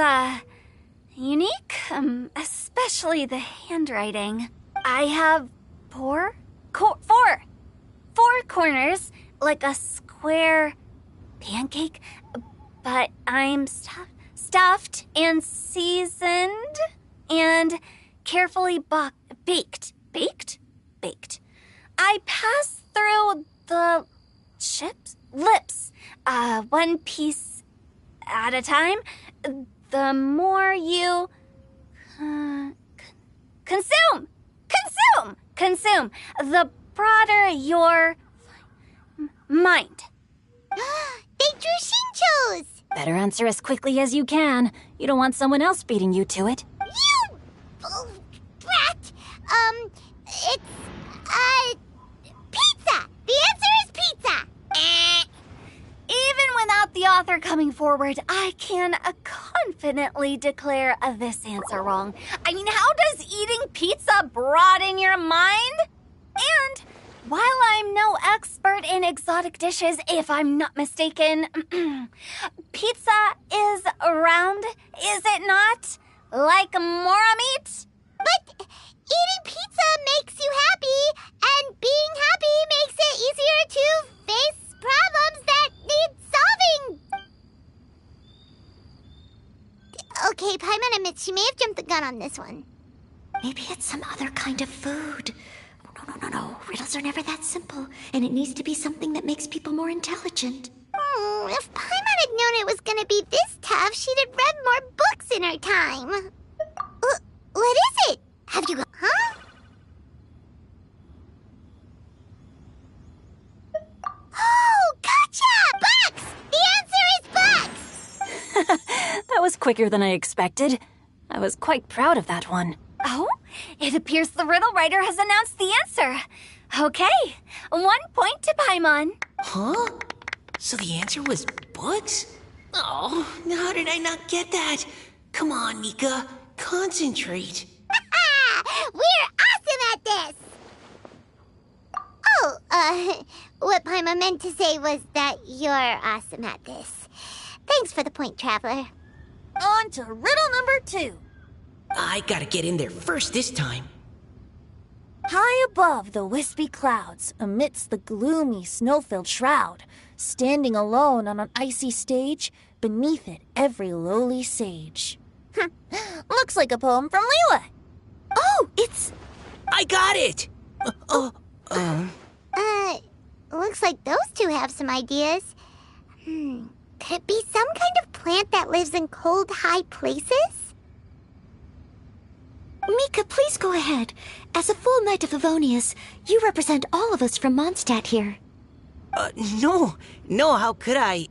unique, especially the handwriting. I have four corners, like a square pancake, but I'm stuffed and seasoned and carefully baked. Baked. I pass through the lips, one piece at a time. The more you consume, the broader your mind. They drew Shinchos! Better answer as quickly as you can. You don't want someone else beating you to it. You brat! It's, pizza! The answer is pizza! Even without the author coming forward, I can confidently declare this answer wrong. I mean, how does eating pizza broaden your mind? And while I'm no expert in exotic dishes, if I'm not mistaken, pizza is round, is it not? Like mora meat? But eating pizza makes you happy, and being happy makes it easier to face problems that need solving. Okay, Paimon admits she may have jumped the gun on this one. Maybe it's some other kind of food. No. Riddles are never that simple, and it needs to be something that makes people more intelligent. If Paimon had known it was gonna be this tough, she'd have read more books in her time. What is it? Have you got... Huh? Oh, gotcha! Bucks! The answer is bucks! That was quicker than I expected. I was quite proud of that one. Oh, it appears the riddle writer has announced the answer. Okay, 1 point to Paimon. Huh? So the answer was books? Oh, how did I not get that? Come on, Mika. Concentrate. We're awesome at this! Oh, what Paimon meant to say was that you're awesome at this. Thanks for the point, Traveler. On to riddle number 2. I gotta get in there first this time. High above the wispy clouds, amidst the gloomy snow-filled shroud, standing alone on an icy stage, beneath it every lowly sage. Looks like a poem from Liyue. Oh, it's... I got it! Looks like those two have some ideas. Could it be some kind of plant that lives in cold, high places? Mika, please go ahead. As a full Knight of Favonius, you represent all of us from Mondstadt here. No, how could I?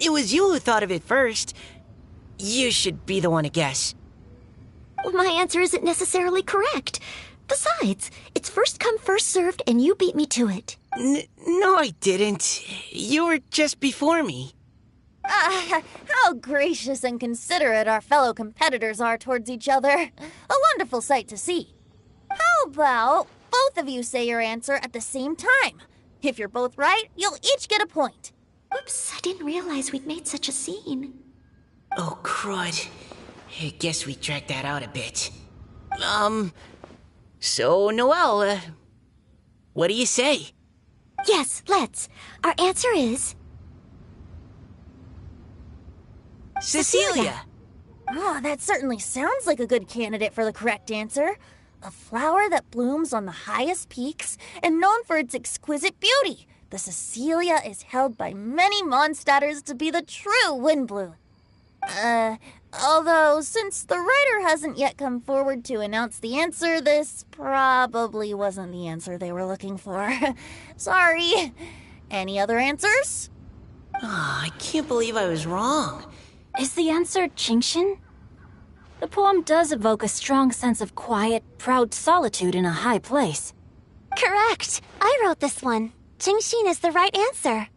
It was you who thought of it first. You should be the one to guess. My answer isn't necessarily correct. Besides, it's first come, first served, and you beat me to it. No, I didn't. You were just before me. How gracious and considerate our fellow competitors are towards each other. A wonderful sight to see. How about both of you say your answer at the same time? If you're both right, you'll each get a point. Oops, I didn't realize we'd made such a scene. Oh, crud. I guess we dragged that out a bit. So, Noelle, what do you say? Yes, let's. Our answer is... Cecilia! Oh, that certainly sounds like a good candidate for the correct answer. A flower that blooms on the highest peaks and known for its exquisite beauty. The Cecilia is held by many Mondstadters to be the true Windblue. Although, since the writer hasn't yet come forward to announce the answer, this probably wasn't the answer they were looking for. Sorry. Any other answers? I can't believe I was wrong. Is the answer Genshin? The poem does evoke a strong sense of quiet, proud solitude in a high place. Correct. I wrote this one. Genshin is the right answer.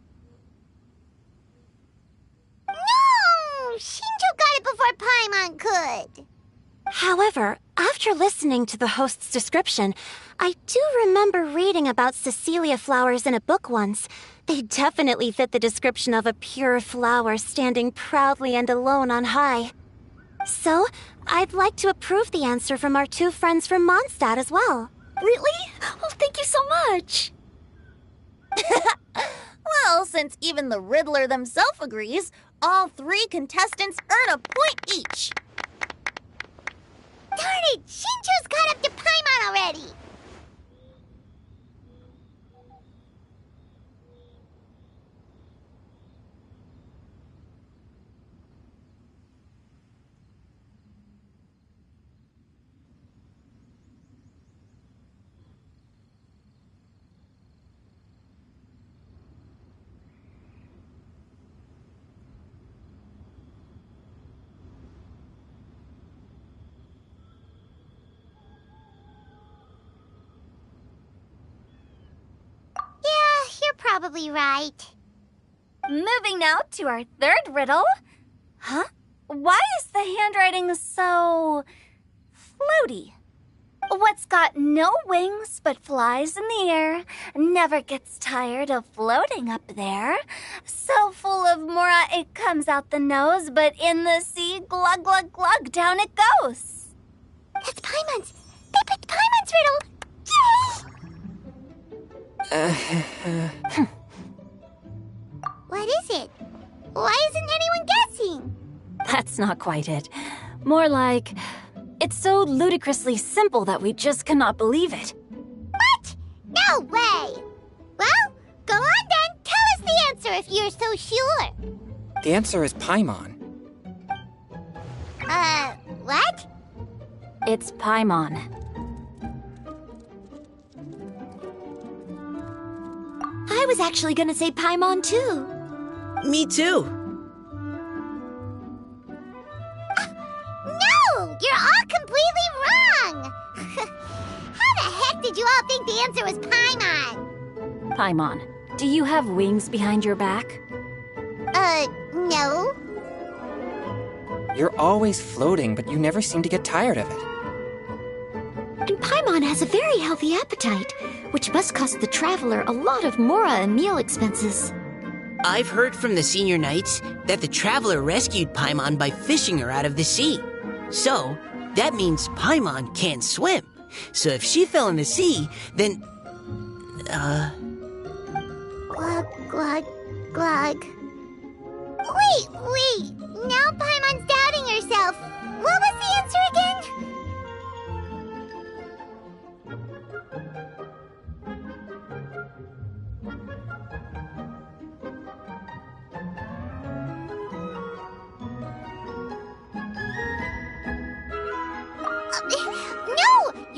No! Shinjo got it before Paimon could. However, after listening to the host's description, I do remember reading about Cecilia flowers in a book once. They definitely fit the description of a pure flower standing proudly and alone on high. So, I'd like to approve the answer from our two friends from Mondstadt as well. Really? Oh, thank you so much. Well, since even the Riddler themselves agrees, all three contestants earn a point each. Darn it! Shinjo's caught up to Paimon already! Probably right. Moving now to our third riddle. Huh? Why is the handwriting so... floaty? What's got no wings but flies in the air, never gets tired of floating up there, so full of mora it comes out the nose, but in the sea, glug glug glug, down it goes. That's Paimon's. They picked Paimon's riddle. Yay! What is it? Why isn't anyone guessing? That's not quite it. More like, it's so ludicrously simple that we just cannot believe it. What? No way! Well, go on then. Tell us the answer if you're so sure. The answer is Paimon. What? It's Paimon. I was actually gonna say Paimon too. Me too. No! You're all completely wrong! How the heck did you all think the answer was Paimon? Paimon, do you have wings behind your back? No. You're always floating, but you never seem to get tired of it. And Paimon has a very healthy appetite, which must cost the traveler a lot of mora and meal expenses. I've heard from the senior knights that the traveler rescued Paimon by fishing her out of the sea. So, that means Paimon can't swim. So if she fell in the sea, then... Glug, glug, glug. Wait! Now Paimon's doubting herself. What was the answer again? No!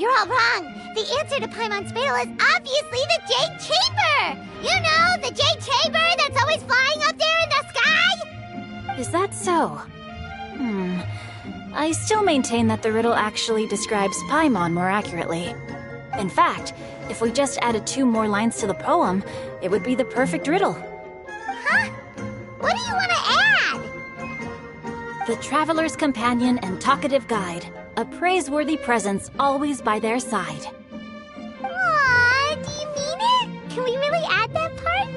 You're all wrong. The answer to Paimon's riddle is obviously the Jade Chamber! You know, the Jade Chamber that's always flying up there in the sky? Is that so? I still maintain that the riddle actually describes Paimon more accurately. In fact, if we just added 2 more lines to the poem, it would be the perfect riddle. Huh? What do you want to add? The traveler's companion and talkative guide, a praiseworthy presence always by their side. Aw, do you mean it? Can we really add that part?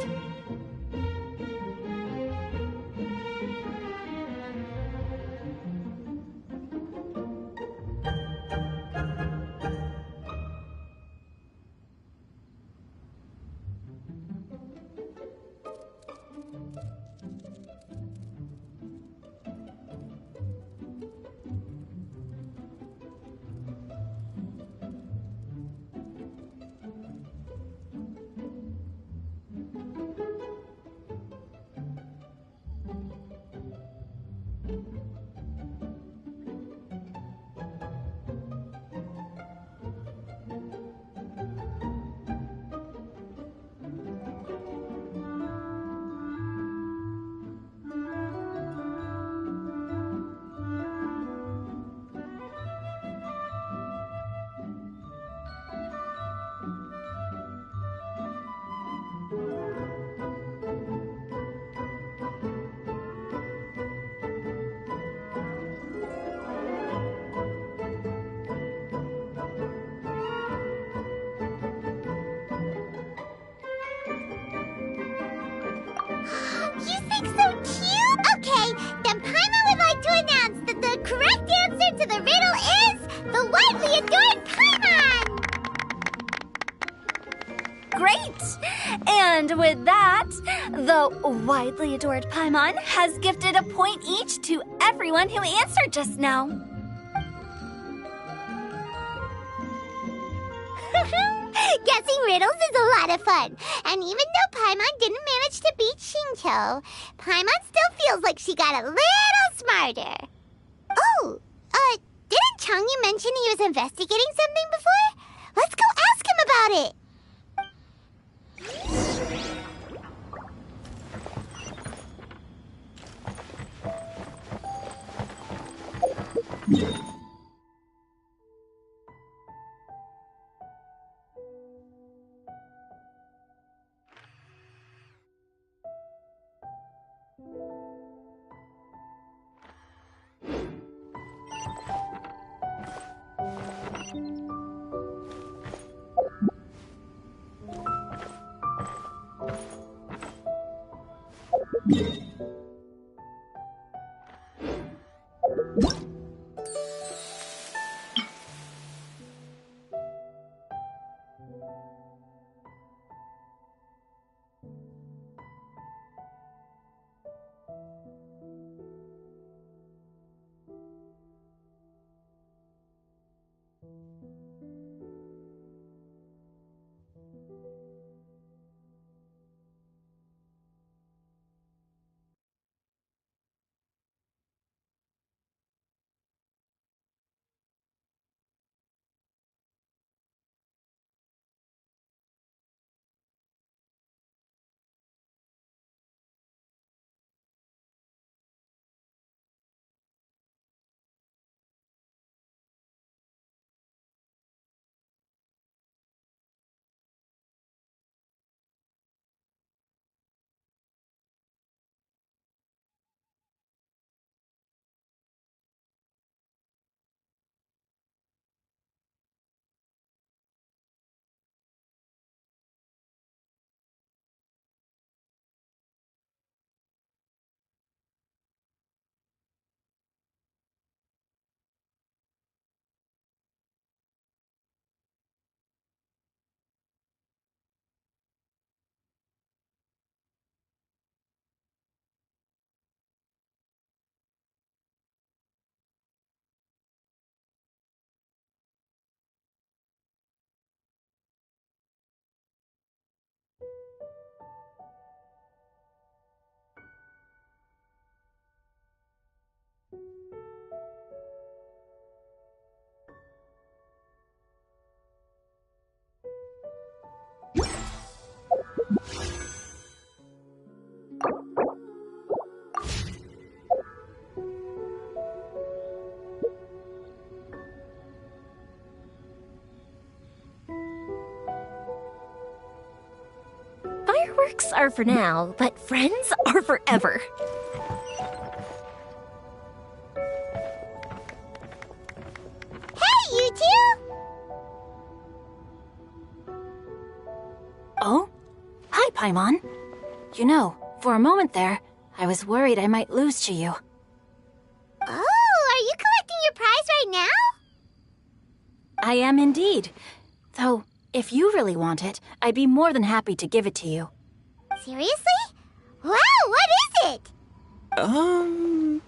You think so cute? Okay, then Paimon would like to announce that the correct answer to the riddle is the widely adored Paimon! Great! And with that, the widely adored Paimon has gifted a point each to everyone who answered just now. Guessing riddles is a lot of fun. And even though Paimon didn't manage to beat Xingqiu, Paimon still feels like she got a little smarter. Oh, didn't Changyu mention he was investigating something before? Let's go ask him about it. Quirks are for now, but friends are forever. Hey, you two! Oh? Hi, Paimon. You know, for a moment there, I was worried I might lose to you. Oh, are you collecting your prize right now? I am indeed. Though, if you really want it, I'd be more than happy to give it to you. Seriously? Wow, what is it? A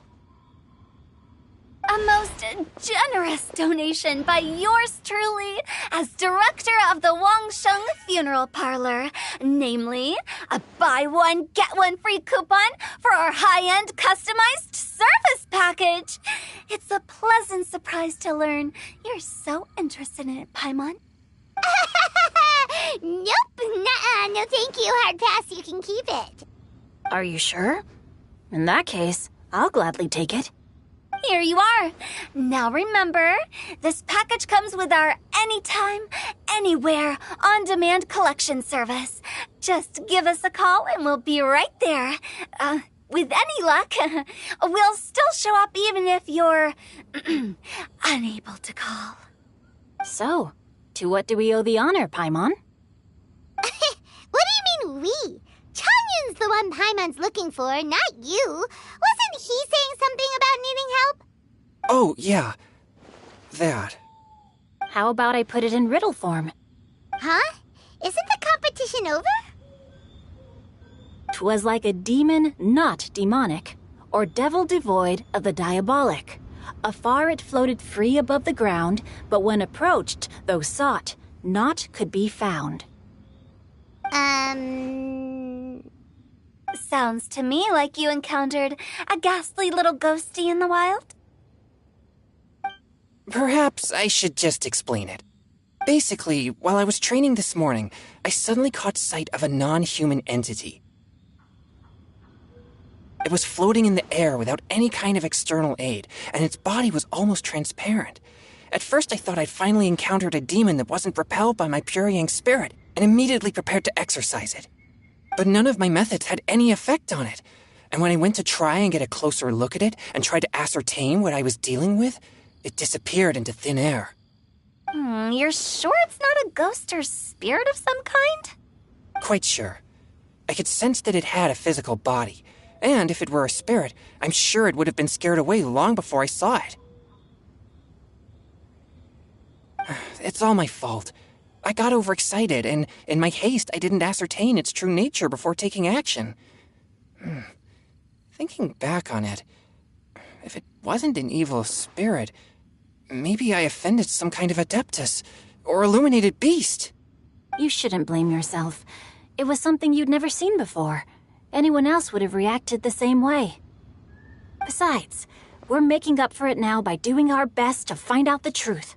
most generous donation by yours truly as director of the Wangsheng Funeral Parlor. Namely, a buy one, get one free coupon for our high-end customized service package. It's a pleasant surprise to learn you're so interested in it, Paimon. Nope, nuh-uh, no thank you, hard pass, you can keep it. Are you sure? In that case, I'll gladly take it. Here you are. Now remember, this package comes with our anytime, anywhere, on-demand collection service. Just give us a call and we'll be right there. With any luck, we'll still show up even if you're unable to call. So, to what do we owe the honor, Paimon? What do you mean we? Changyun's the one Paimon's looking for, not you. Wasn't he saying something about needing help? Oh, yeah. That. How about I put it in riddle form? Huh? Isn't the competition over? 'Twas like a demon not demonic, or devil devoid of the diabolic. Afar it floated free above the ground, but when approached, though sought, naught could be found. Sounds to me like you encountered a ghastly little ghosty in the wild. Perhaps I should just explain it. Basically, while I was training this morning, I suddenly caught sight of a non-human entity. It was floating in the air without any kind of external aid, and its body was almost transparent. At first I thought I'd finally encountered a demon that wasn't repelled by my pure yang spirit, and immediately prepared to exorcise it. But none of my methods had any effect on it, and when I went to try and get a closer look at it and tried to ascertain what I was dealing with, it disappeared into thin air. You're sure it's not a ghost or spirit of some kind? Quite sure. I could sense that it had a physical body, and if it were a spirit, I'm sure it would have been scared away long before I saw it. It's all my fault. I got overexcited, and in my haste, I didn't ascertain its true nature before taking action. Thinking back on it, if it wasn't an evil spirit, maybe I offended some kind of adeptus, or illuminated beast. You shouldn't blame yourself. It was something you'd never seen before. Anyone else would have reacted the same way. Besides, we're making up for it now by doing our best to find out the truth.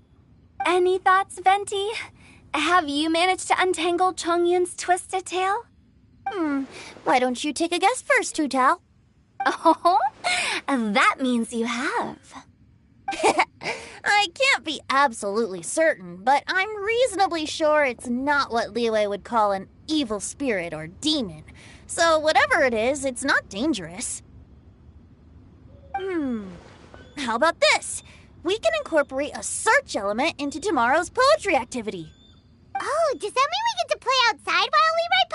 Any thoughts, Venti? Have you managed to untangle Chongyun's twisted tail? Why don't you take a guess first, Tutao? Oh, that means you have. I can't be absolutely certain, but I'm reasonably sure it's not what Liyue would call an evil spirit or demon. So whatever it is, it's not dangerous. How about this? We can incorporate a search element into tomorrow's poetry activity. Oh, does that mean we get to play outside while we write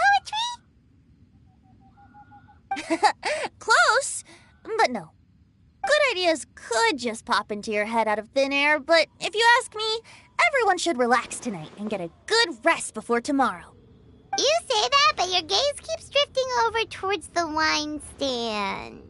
poetry? Close, but no. Good ideas could just pop into your head out of thin air, but if you ask me, everyone should relax tonight and get a good rest before tomorrow. You say that, but your gaze keeps drifting over towards the wine stand.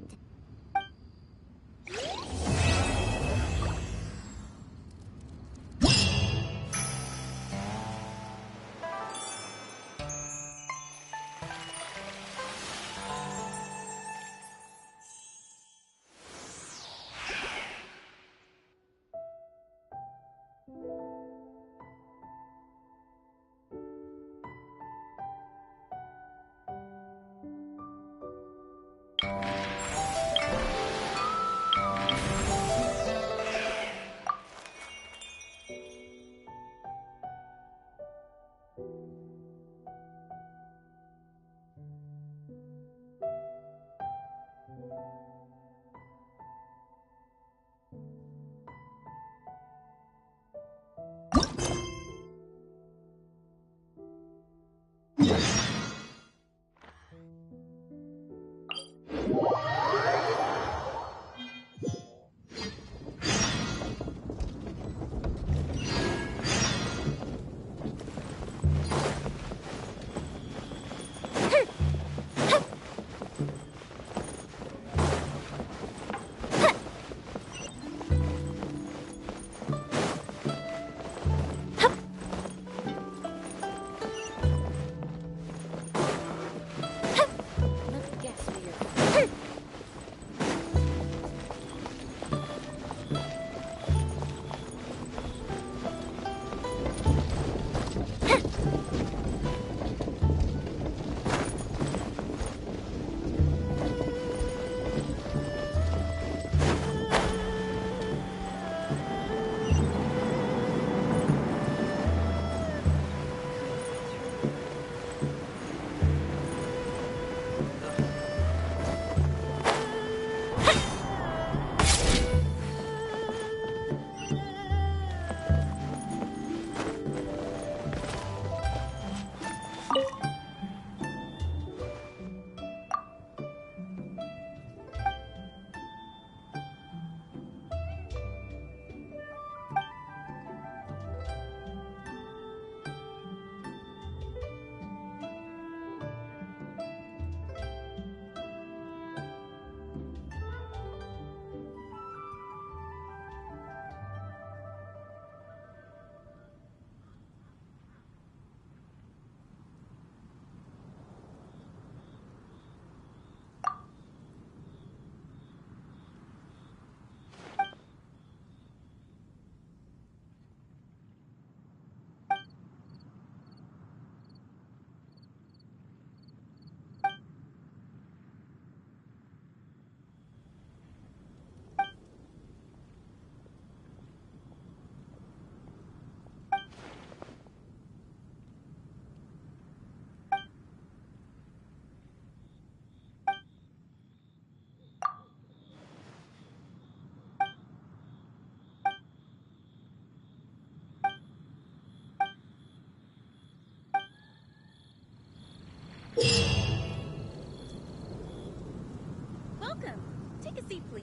Welcome. Take a seat, please.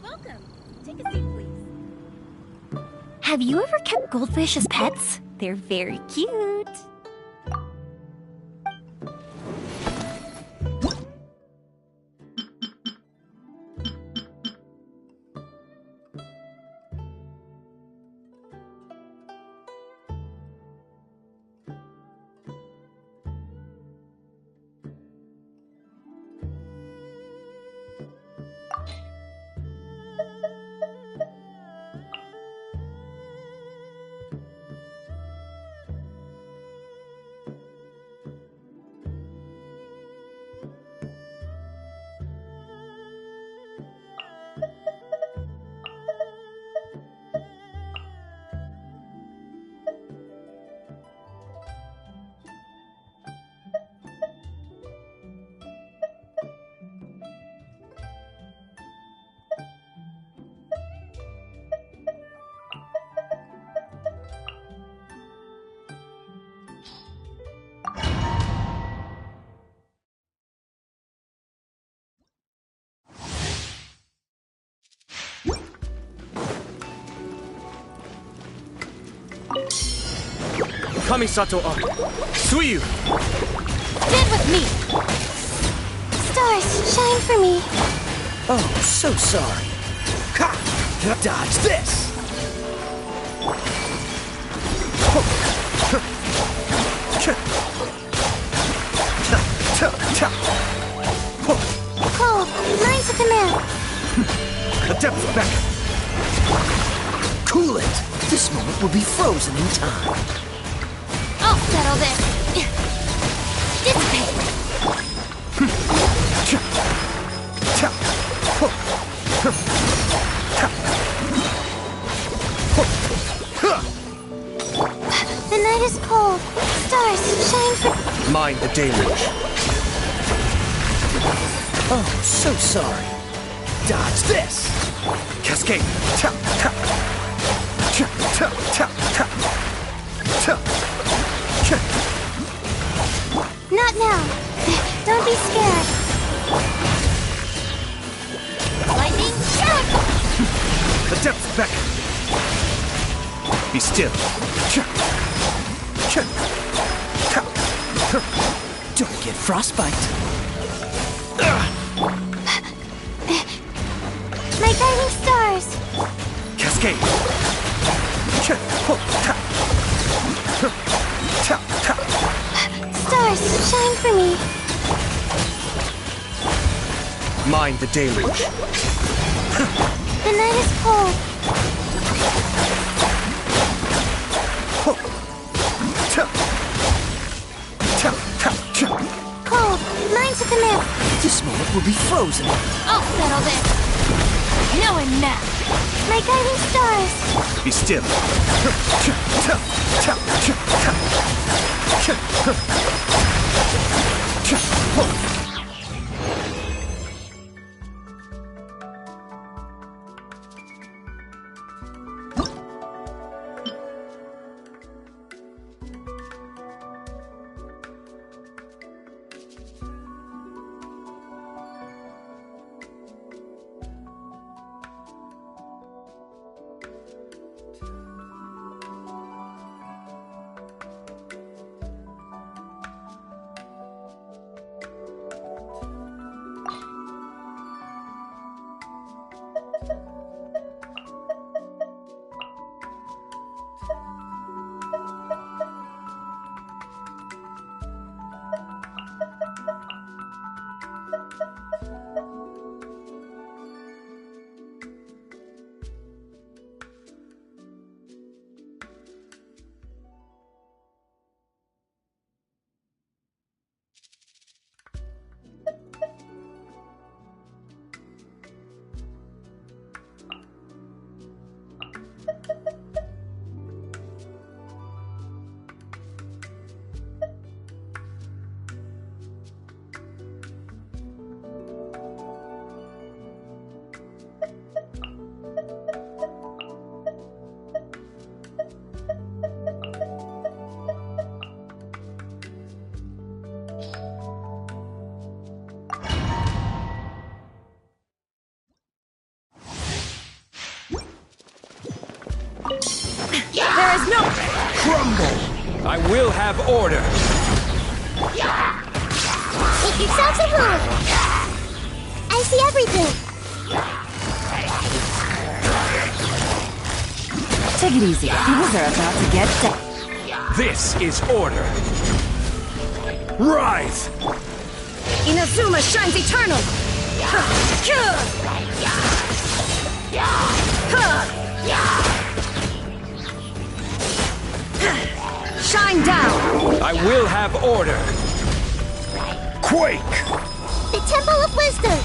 Welcome. Take a seat, please. Have you ever kept goldfish as pets? They're very cute. Kamisato wa Suyu! Stand with me. Stars, shine for me. Oh, so sorry. Ha! Dodge this! Cold, lines of the map. The depth beckon. Cool it. This moment will be frozen in time. I'll settle this. Dissipate. The night is cold. Stars, shine for... Mind the deluge. Oh, so sorry. Dodge this! Cascade! Ta, ta. Cha, ta, ta, ta. Ta. Cha. Not now. Don't be scared. Lightning strike. The depths beckon. Be still. Cha. Cha. Ta. Ta. Don't get frostbite. My guiding stars. Cascade. Cha. Ho. Ta. Ta. Ta. Stars, shine for me. Mind the deluge. The night is cold. Ho. Ta. Ta. Ta. Cha. Cold, lines of the map. This moment will be frozen. I'll settle this. Now and now. My guiding stars. Be still. Cha. Ta. Ta. Cha. Ta. Cha. Cha. Ho. I will have order. Make yourselves at home. I see everything. Take it easy. Things are about to get set. This is order. Rise! Inazuma shines eternal! Shine down! I will have order. Quake! The Temple of Wisdom.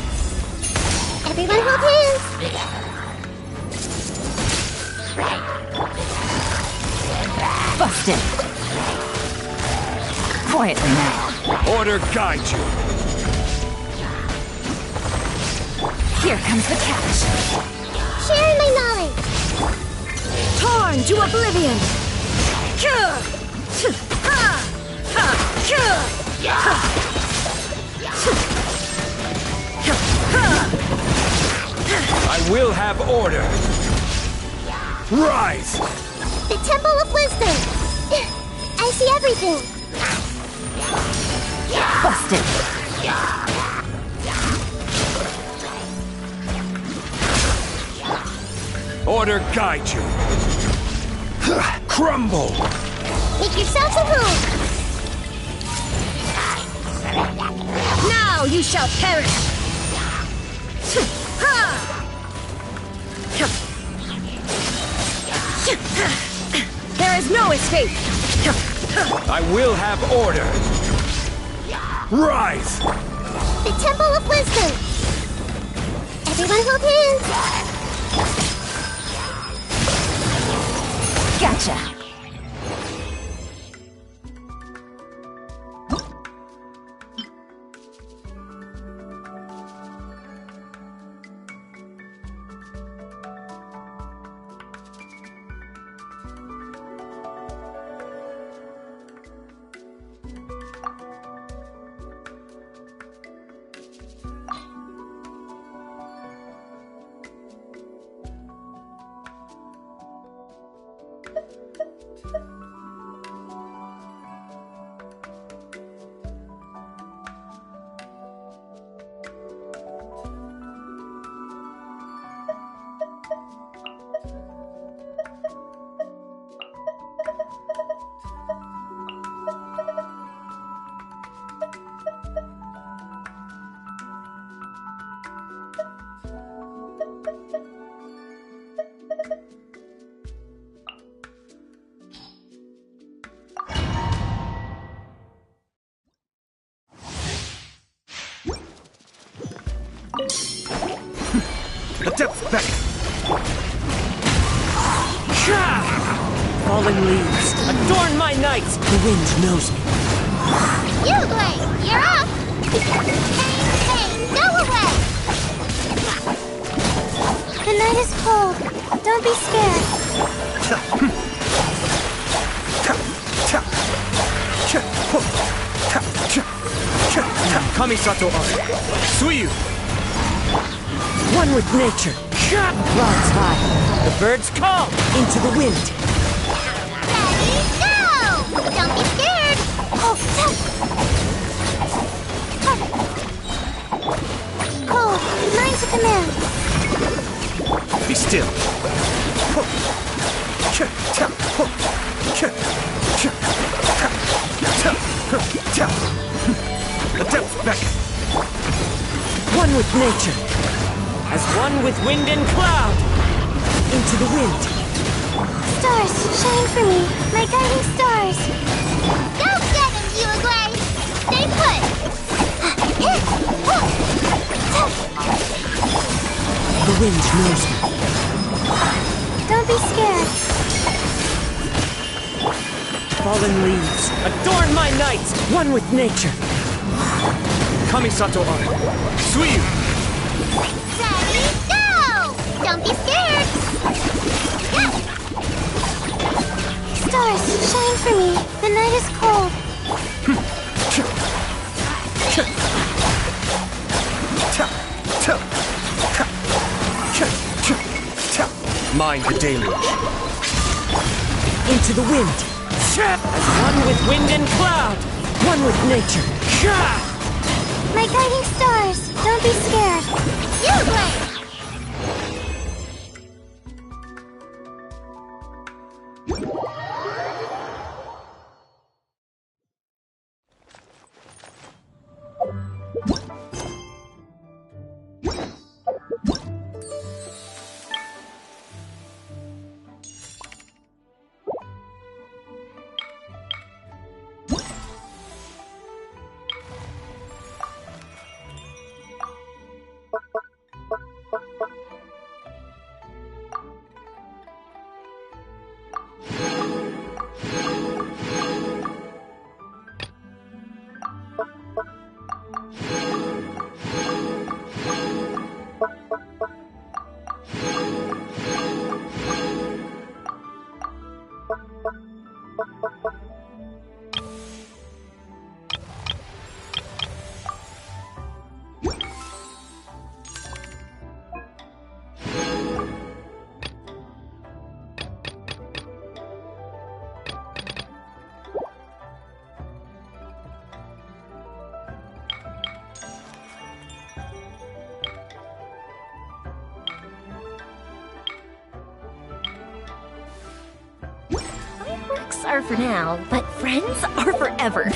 Everyone hold hands. Busted! Quietly now. Order guide you. Here comes the catch. Sharing my knowledge. Torn to oblivion! I will have order. Rise! The Temple of Wisdom. I see everything. Busted! Order guide you. Crumble! Make yourselves at home. Now you shall perish! There is no escape! I will have order. Rise! The Temple of Wisdom. Everyone hold hands. Gotcha! The depths back! Fallen leaves, adorn my night! The wind knows me. You, Blake, you're up! Hey, go away! The night is cold. Don't be scared. Kamisato Ari. Suiyu! One with nature. Clouds high. The birds call into the wind. Ready, go! Don't be scared. Cold, mine's a command. Be still. The depths back! One with nature. As one with wind and cloud. Into the wind. Stars, shine for me. My guiding stars. Go get him, AZY-G! Stay put! The wind knows me. Don't be scared. Fallen leaves, adorn my night. One with nature. Kamisato Ari. Suiyu! Ready, go! Don't be scared. Go! Stars, shine for me. The night is cold. Mind the deluge. Into the wind. As one with wind and cloud, one with nature. My guiding stars, don't be scared. You great! Fireworks are for now, but friends are forever.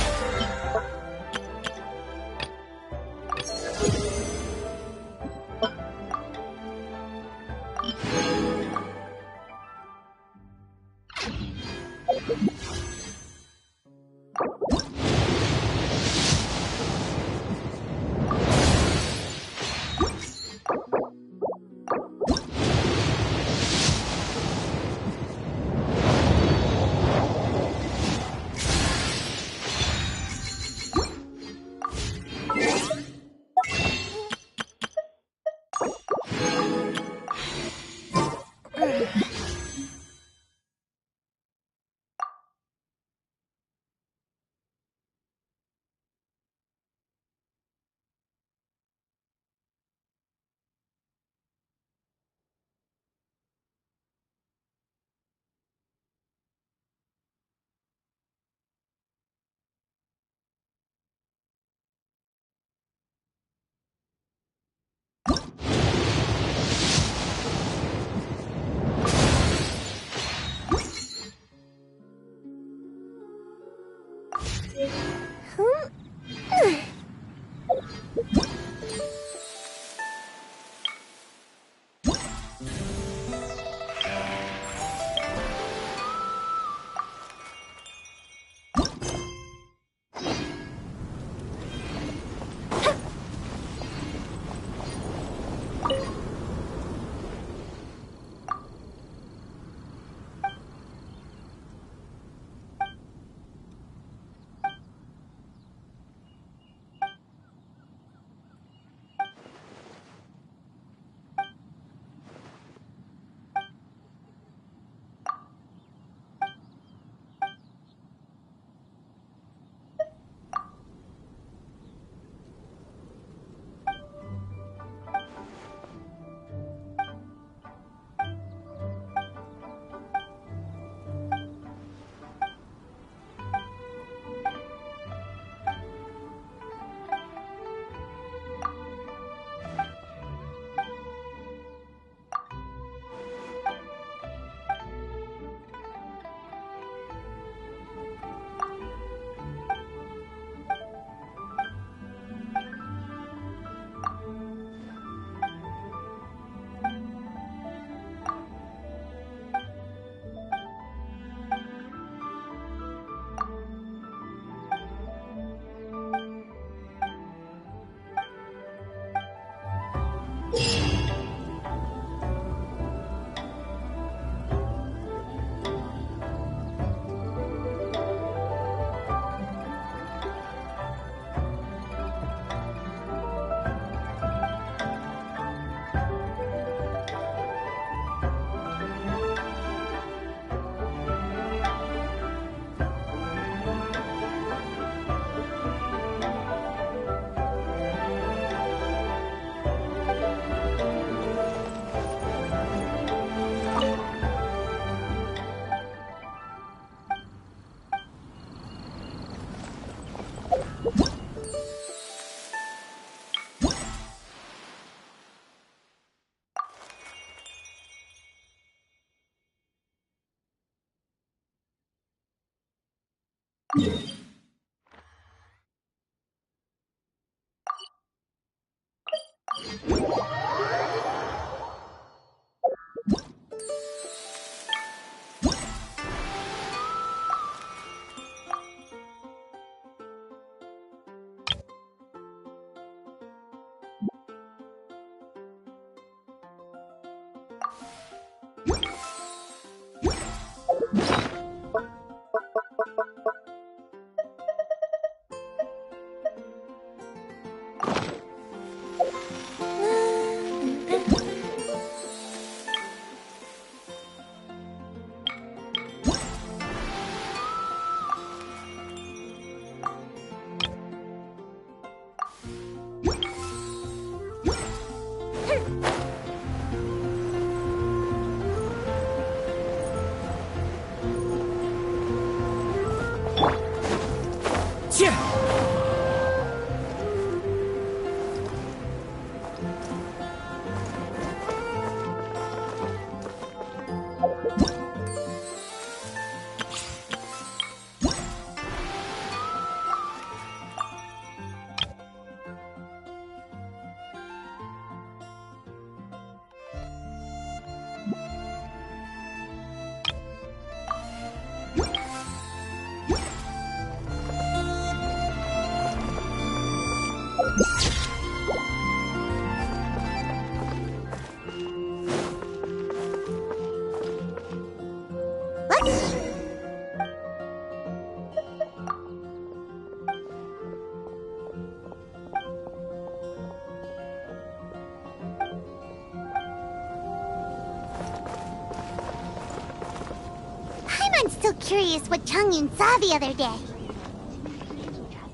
I'm still curious what Changyun saw the other day.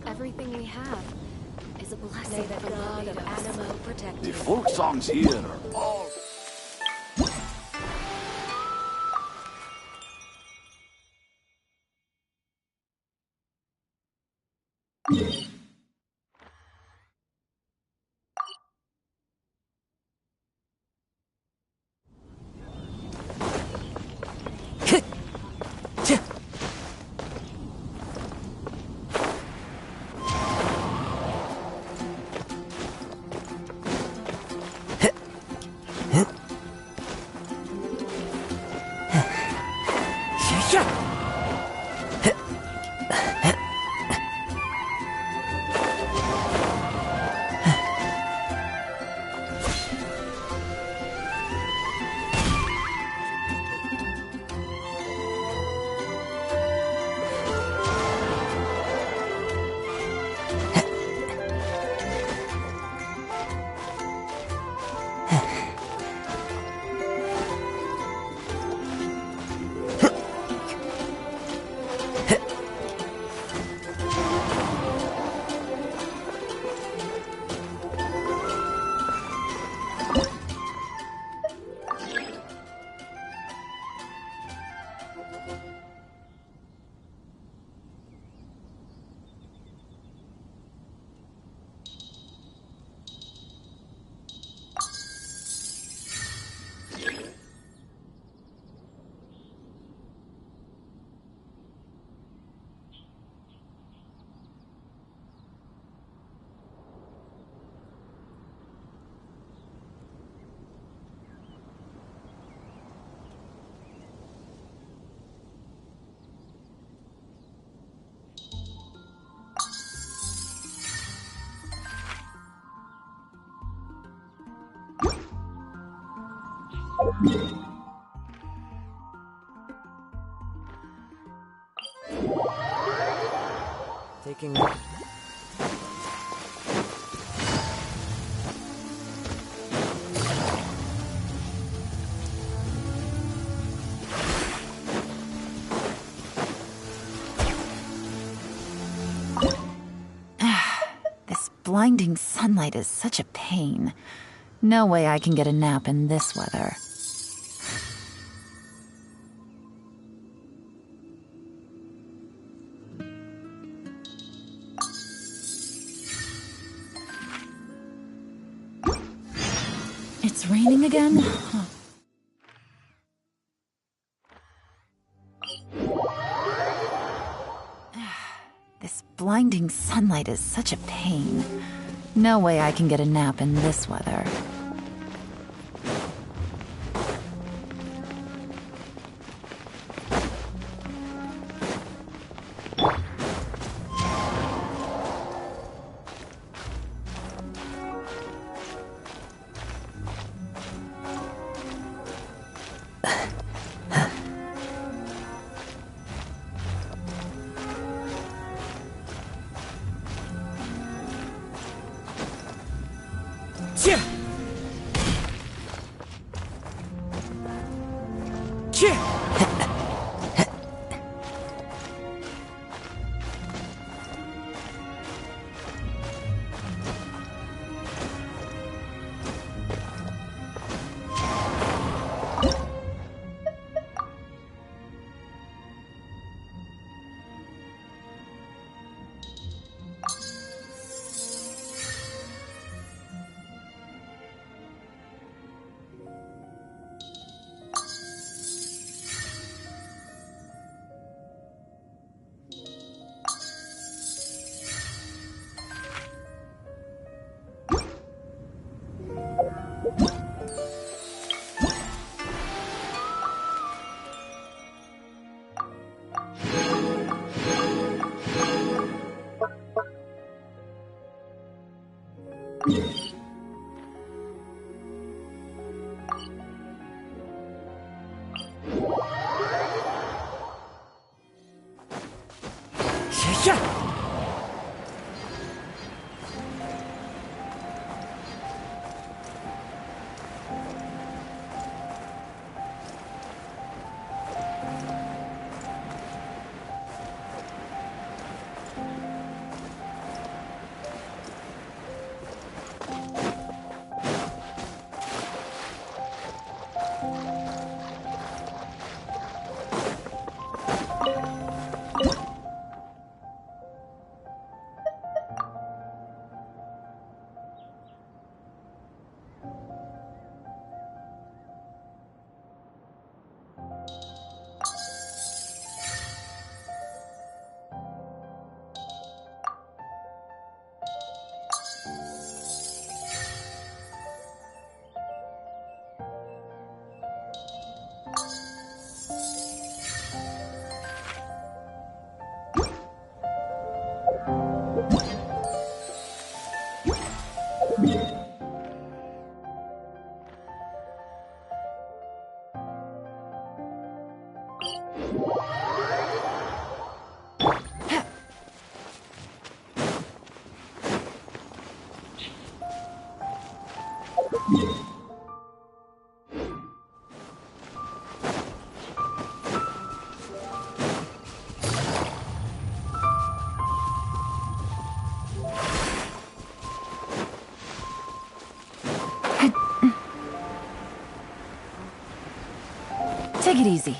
Everything we have is a blessing from the god of animal protector. The folk songs here are all... Taking... This blinding sunlight is such a pain. No way I can get a nap in this weather. It's raining again? Huh. This blinding sunlight is such a pain. No way I can get a nap in this weather. Take it easy.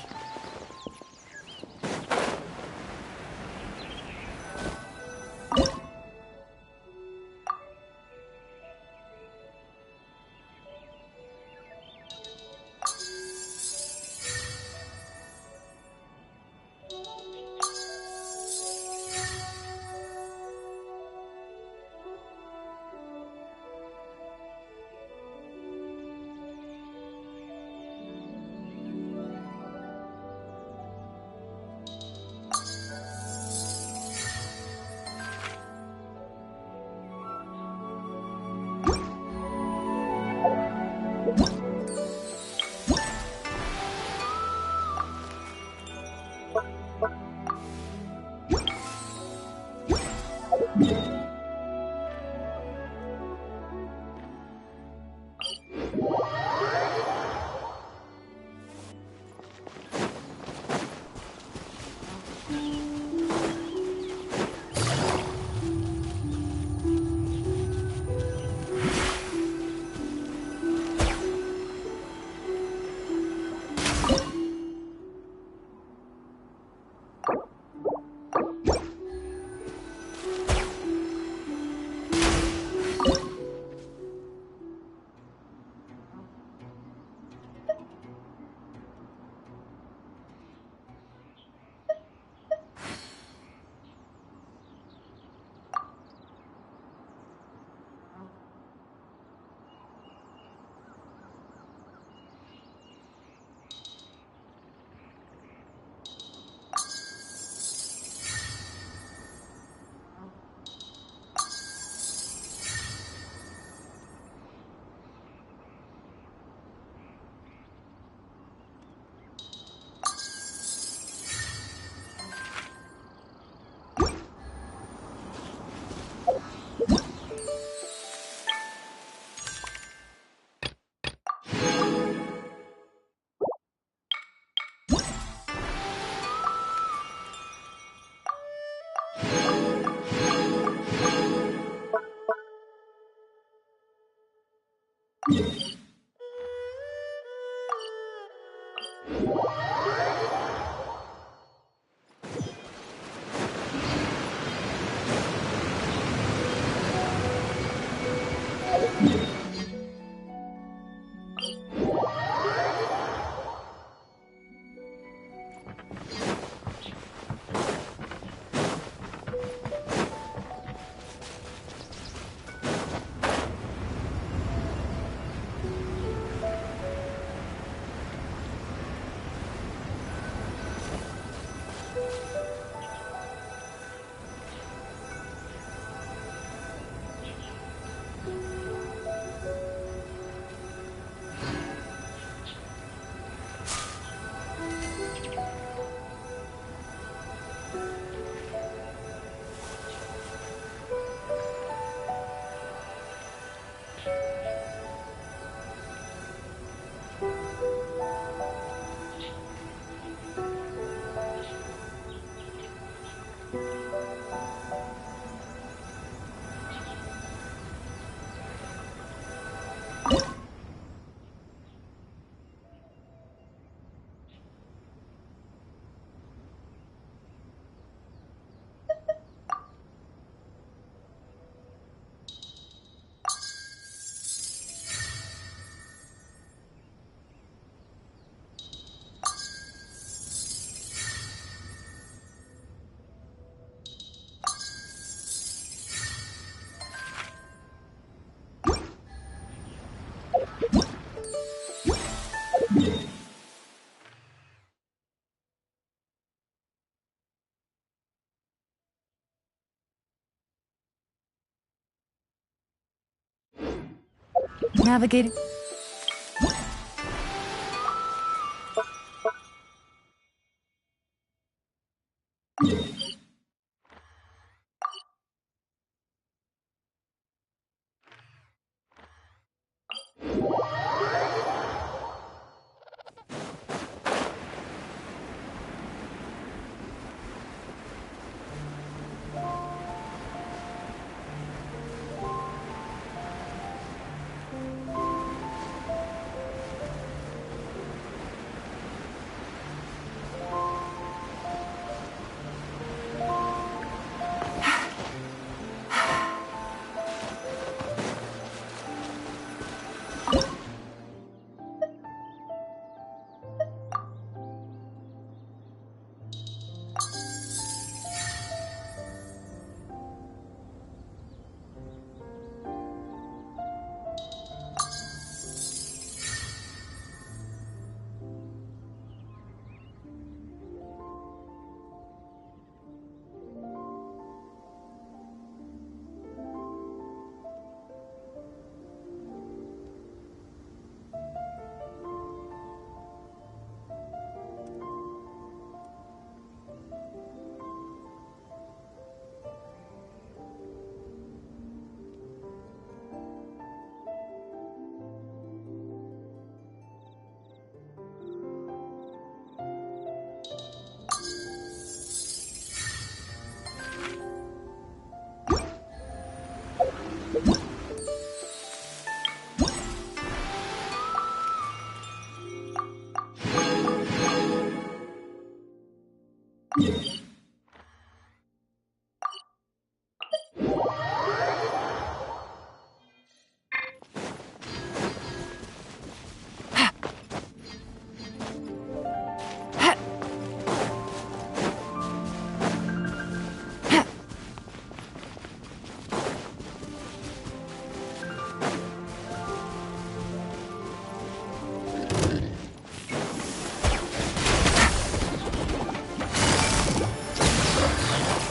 Navigating.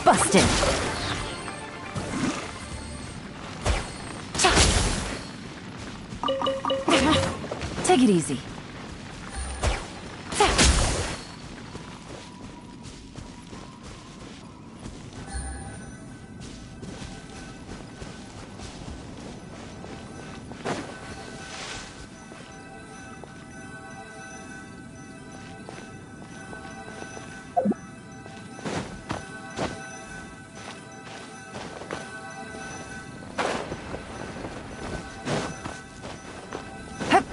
Busted. Take it easy. Hup.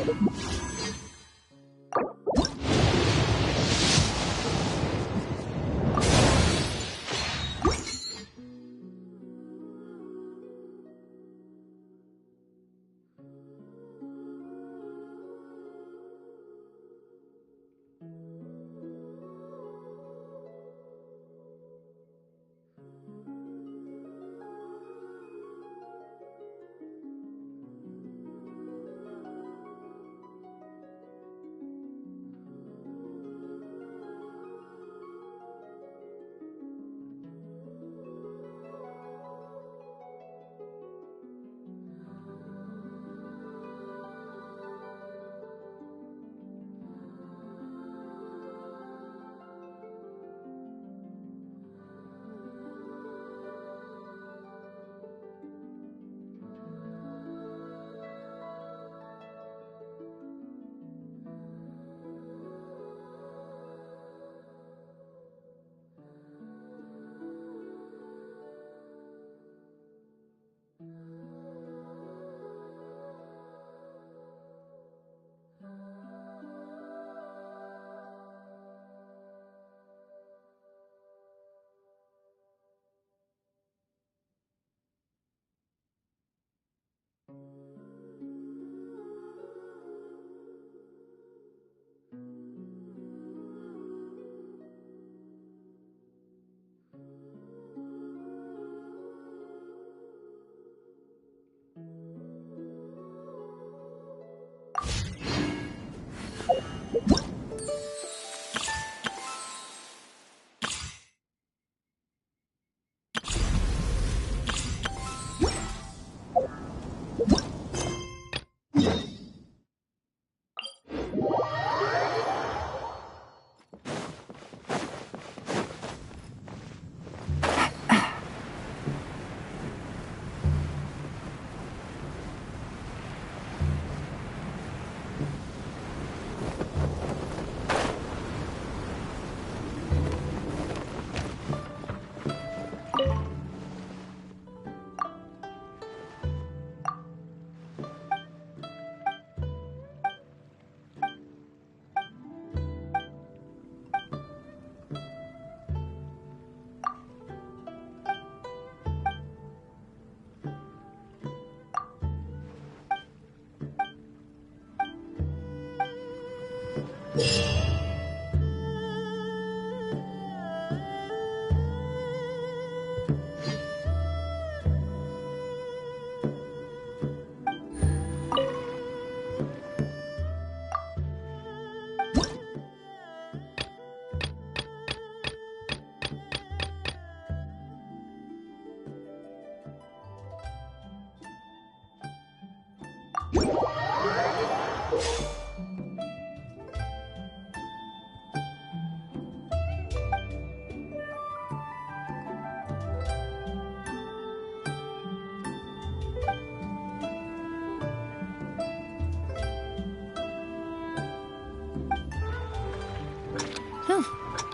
Whew,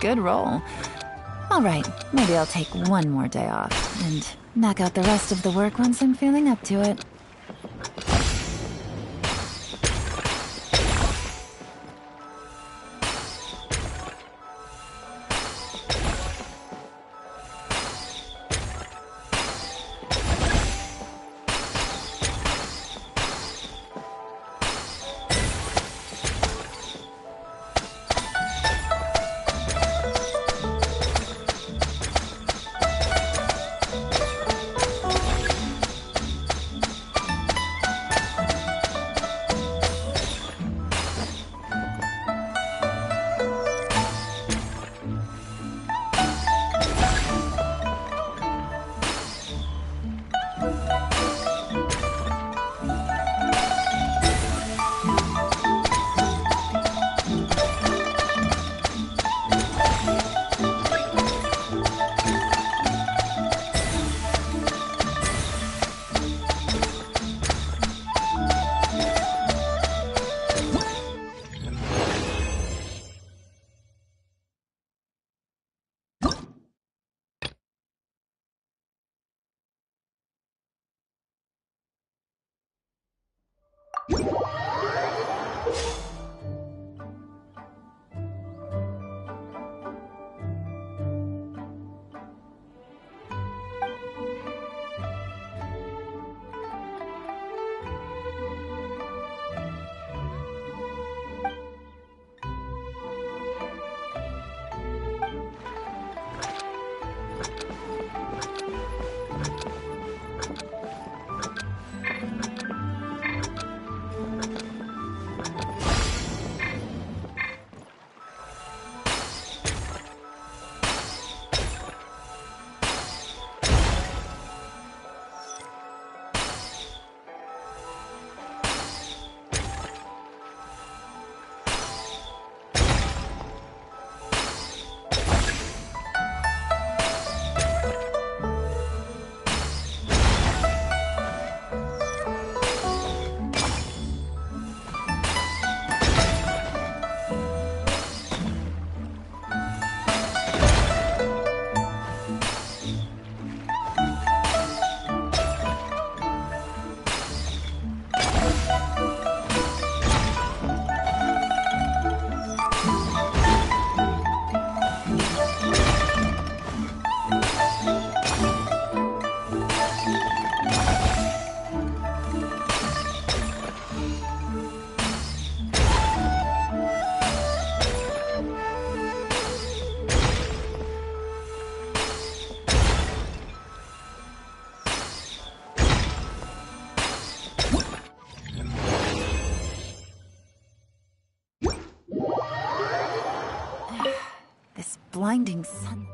good roll. All right, maybe I'll take one more day off and knock out the rest of the work once I'm feeling up to it. blinding sun.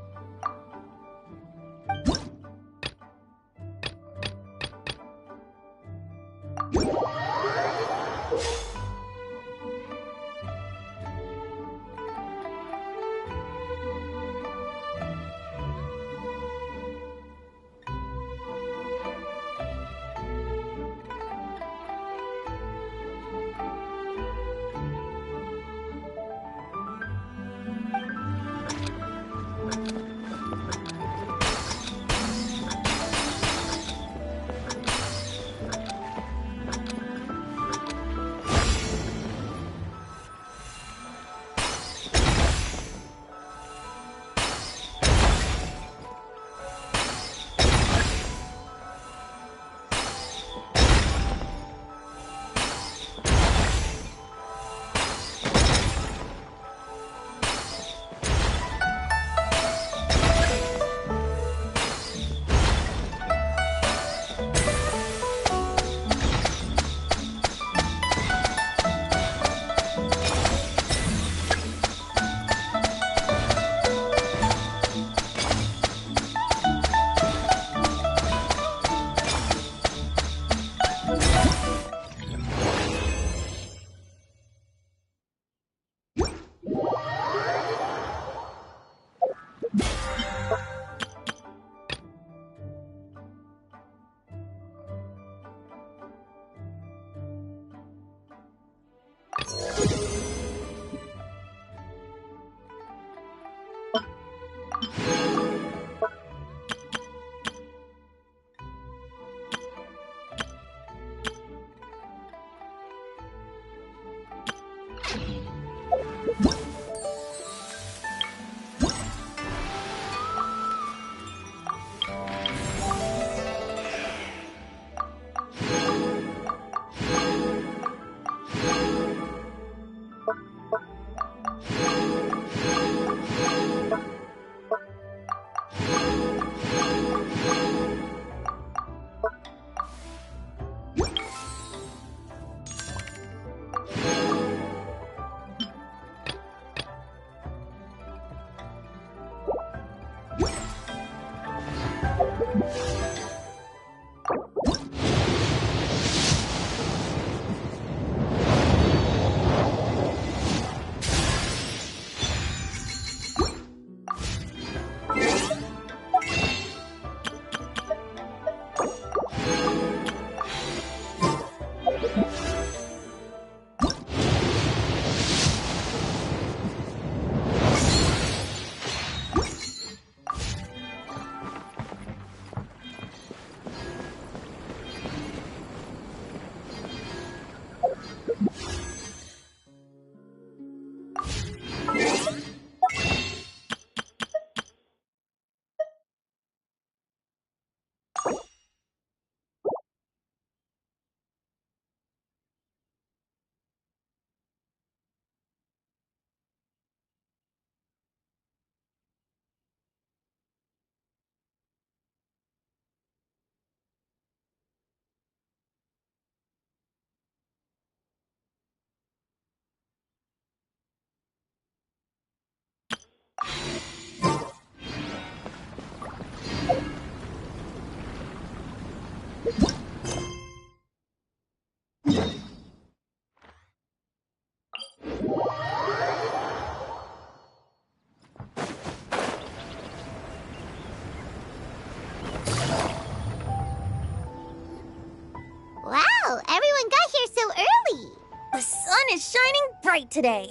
Wow, everyone got here so early. The sun is shining bright today.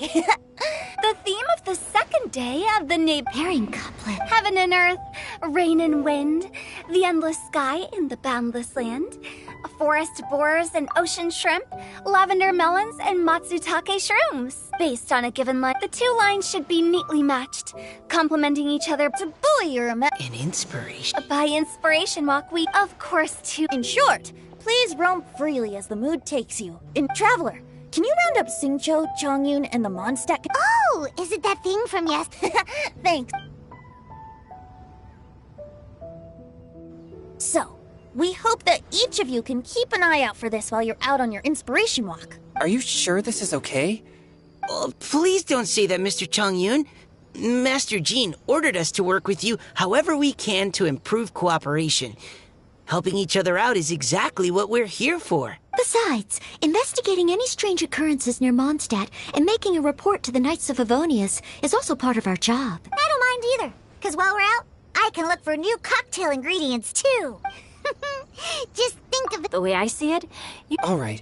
The theme of the second day of the neighboring couplet. Heaven and earth, rain and wind, the endless sky and the boundless land, forest boars and ocean shrimp, lavender melons and matsutake shrooms. Based on a given line, the two lines should be neatly matched, complementing each other To buoy your An inspiration. by inspiration walk. We, of course, too. In short, please roam freely as the mood takes you. In Traveler, can you round up Xingqiu, Chongyun, and the Mondstadt? Oh, is it that thing from yesterday? Thanks. So, we hope that each of you can keep an eye out for this while you're out on your inspiration walk. Are you sure this is okay? Oh, please don't say that, Mr. Chongyun. Master Jean ordered us to work with you however we can to improve cooperation. Helping each other out is exactly what we're here for. Besides, investigating any strange occurrences near Mondstadt and making a report to the Knights of Favonius is also part of our job. I don't mind either, because while we're out, I can look for new cocktail ingredients too. Just think of it. The way I see it, All right.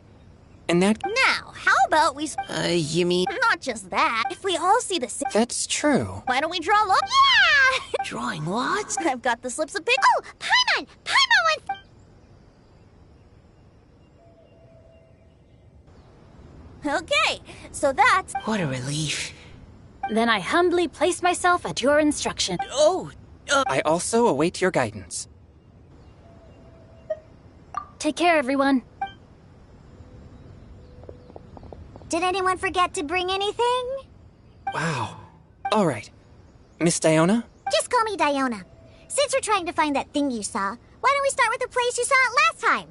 And that... Now, how about we... You mean... Not just that. If we all see the same... That's true. Why don't we draw lots? Yeah! Drawing lots? I've got the slips of pic... Oh, Paimon! Paimon wants... Okay, so that's... What a relief. then I humbly place myself at your instruction. Oh, I also await your guidance. Take care, everyone. Did anyone forget to bring anything? Wow. All right. Miss Diona? Just call me Diona. Since we're trying to find that thing you saw, why don't we start with the place you saw it last time?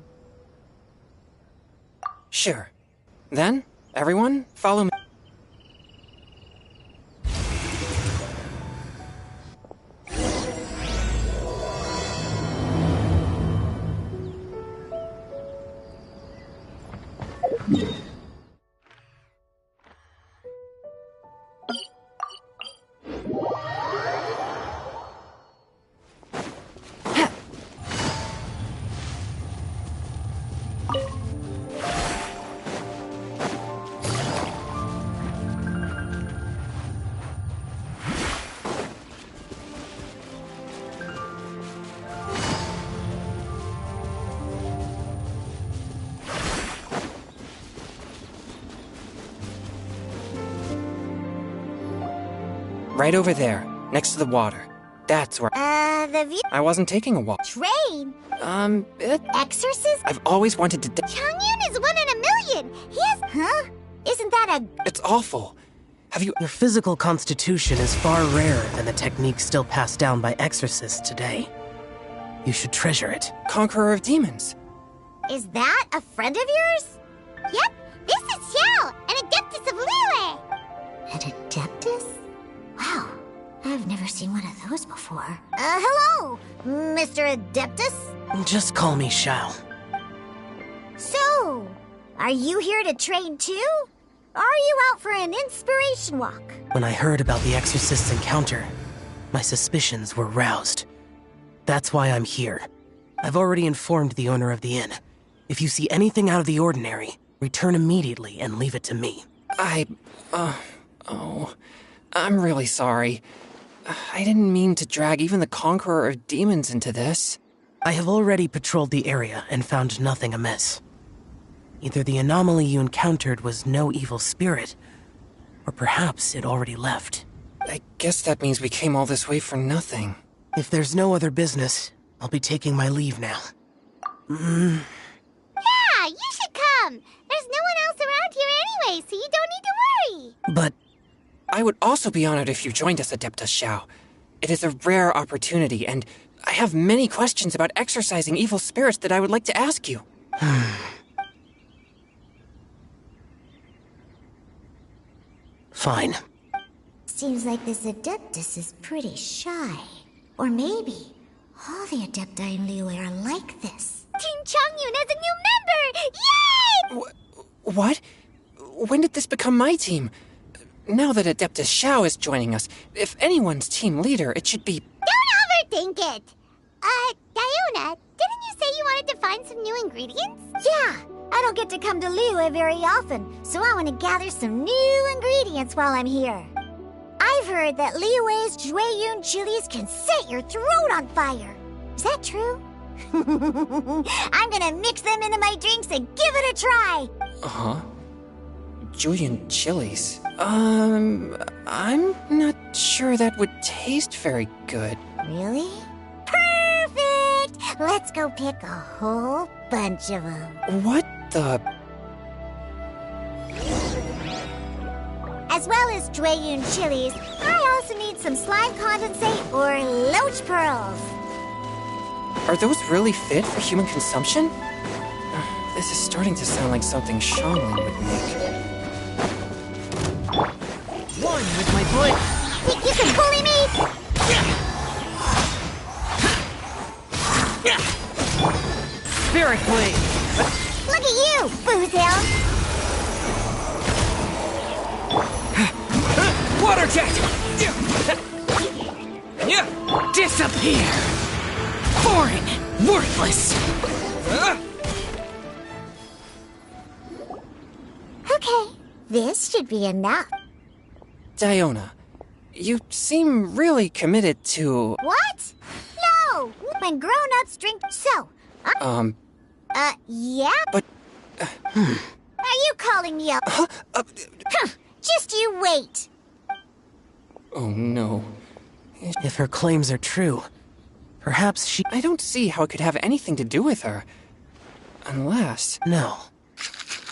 Sure. Then, everyone, follow me. Right over there, next to the water. That's where... The view... I wasn't taking a walk. Train? Exorcist? I've always wanted to... Changyun is 1 in a million! He has... Huh? Isn't that a... It's awful. Have you... Your physical constitution is far rarer than the techniques still passed down by exorcists today. You should treasure it. Conqueror of demons. Is that a friend of yours? Yep, this is Xiao, an Adeptus of Liyue! An Adeptus? Wow, I've never seen one of those before. Hello, Mr. Adeptus? Just call me Xiao. So, are you here to train too? Or are you out for an inspiration walk? When I heard about the exorcist's encounter, my suspicions were roused. That's why I'm here. I've already informed the owner of the inn. If you see anything out of the ordinary, return immediately and leave it to me. I'm really sorry. I didn't mean to drag even the Conqueror of Demons into this. I have already patrolled the area and found nothing amiss. Either the anomaly you encountered was no evil spirit, or perhaps it already left. I guess that means we came all this way for nothing. If there's no other business, I'll be taking my leave now. Yeah, you should come! There's no one else around here anyway, so you don't need to worry! But I would also be honored if you joined us, Adeptus Xiao. It is a rare opportunity, and I have many questions about exorcising evil spirits that I would like to ask you. Fine. Seems like this Adeptus is pretty shy. Or maybe all the Adepti in Liyue are like this. Team Changyun has a new member! Yay! What? When did this become my team? Now that Adeptus Xiao is joining us, if anyone's team leader, it should be... Don't overthink it! Diona, didn't you say you wanted to find some new ingredients? Yeah, I don't get to come to Liyue very often, so I want to gather some new ingredients while I'm here. I've heard that Liyue's Jueyun chilies can set your throat on fire. Is that true? I'm gonna mix them into my drinks and give it a try. Uh-huh. Julian chilies. I'm not sure that would taste very good. Really? Perfect! Let's go pick a whole bunch of them. What the... As well as Jueyun chilies, I also need some slime condensate or loach pearls. Are those really fit for human consumption? This is starting to sound like something Shaolin would make. One with my boy. Think you can bully me? Spirit Blade! Look at you, Boozhound! Water jet! Disappear! Foreign! Worthless! Okay, this should be enough. Diona, you seem really committed to... What? No! When grown-ups drink... So, yeah? But... Are you calling me up? Just you wait. Oh no. If her claims are true, perhaps she... I don't see how it could have anything to do with her. Unless... No.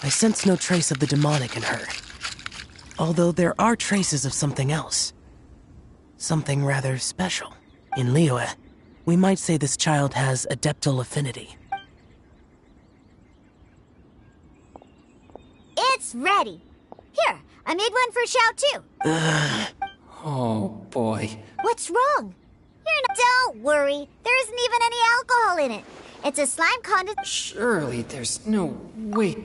I sense no trace of the demonic in her. Although there are traces of something else. Something rather special. In Liyue, we might say this child has adeptal affinity. It's ready. Here, I made one for Xiao too. Oh boy. What's wrong? Don't worry. There isn't even any alcohol in it. It's a slime condensate. Surely there's no way...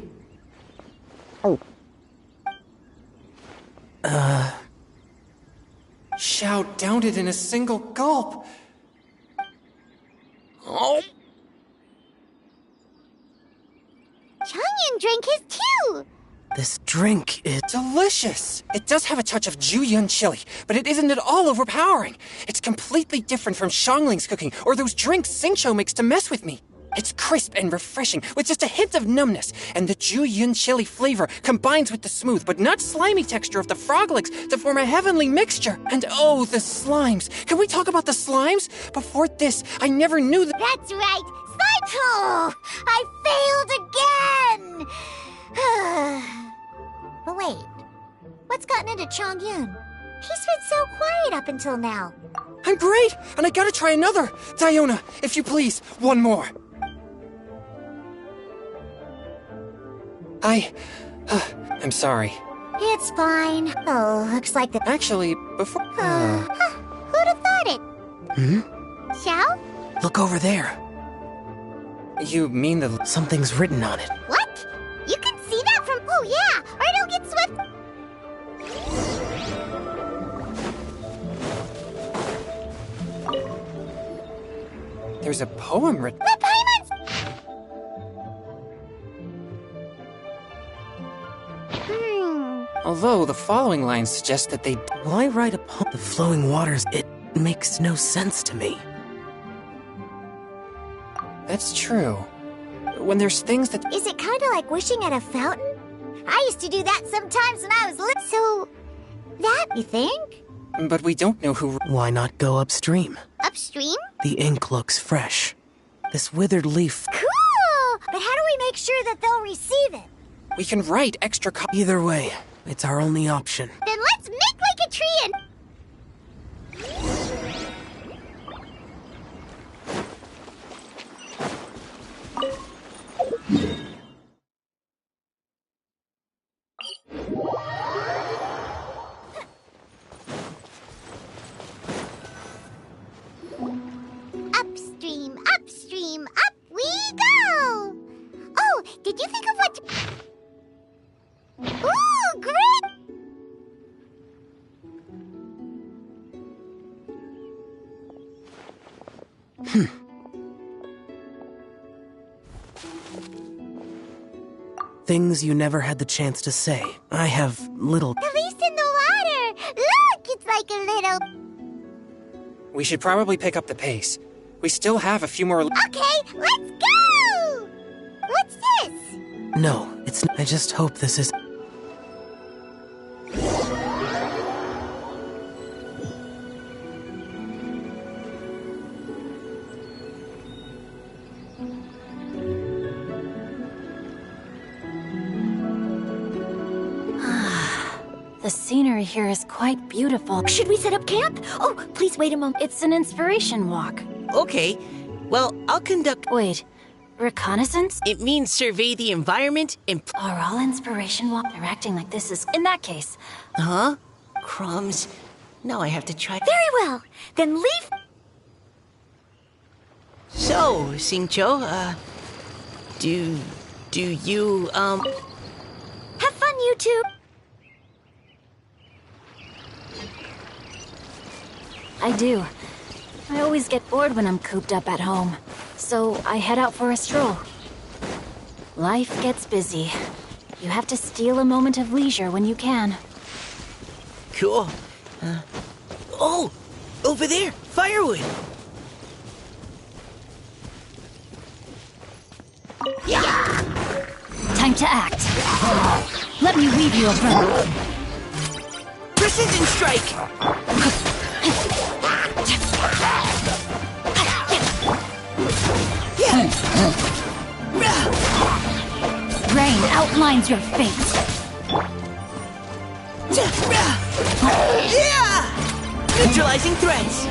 Xiao downed it in a single gulp. Oh. Changyan drank his too. This drink is... Delicious! It does have a touch of Juyun chili, but it isn't at all overpowering. It's completely different from Xiangling's cooking or those drinks Xingqiu makes to mess with me. It's crisp and refreshing, with just a hint of numbness, and the Juyun chili flavor combines with the smooth but not slimy texture of the froglics to form a heavenly mixture. And oh, the slimes! Can we talk about the slimes? Before this, I never knew that— That's right, slime. Oh, I failed again. But wait, what's gotten into Chongyun? He's been so quiet up until now. I'm great, and I gotta try another. Diona, if you please, one more. I'm sorry. It's fine. Oh, looks like the... Actually, before... Who'd have thought it? Xiao? Look over there. You mean the... Something's written on it. What? You can see that from... Oh, yeah, or it'll get swift... There's a poem written... The payments! Although the following lines suggest that they... Why write a poem? The flowing waters, it makes no sense to me. That's true. When there's things that... Is it kind of like wishing at a fountain? I used to do that sometimes when I was little. So, that, you think? But we don't know who... Why not go upstream? Upstream? The ink looks fresh. This withered leaf... Cool! But how do we make sure that they'll receive it? We can write extra Either way, it's our only option. Then let's make like a tree and... Upstream, upstream, up we go! Oh, did you think of what... Ooh, great! Things you never had the chance to say. I have little... The leaf's in the water! Look, it's like a little... We should probably pick up the pace. We still have a few more... Okay, let's go! What's this? No, it's not. I just hope this is... The scenery here is quite beautiful. Should we set up camp? Oh, please wait a moment. It's an inspiration walk. Okay, well, I'll conduct... Wait, reconnaissance? It means survey the environment and... Are all inspiration walks interacting like this is... In that case... Huh? Crumbs. Now I have to try. Very well. Then leave. So, Xingqiu, do you, Have fun, you two. I do. I always get bored when I'm cooped up at home, so I head out for a stroll. Life gets busy. You have to steal a moment of leisure when you can. Cool. Oh! Over there! Firewood! Time to act. Let me weave you a verb. Precision strike! Rain outlines your fate. Neutralizing threats!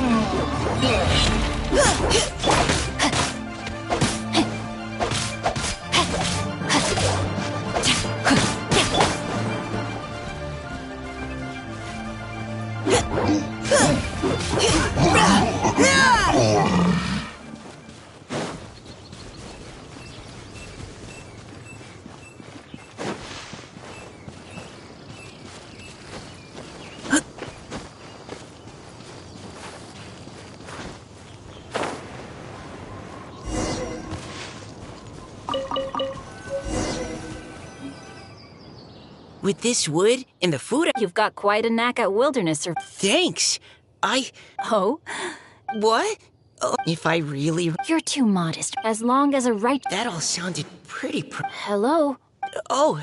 With this wood and the food, You've got quite a knack at wilderness. Thanks. Oh? What? If I really... You're too modest. As long as a right... That all sounded pretty Hello? Oh...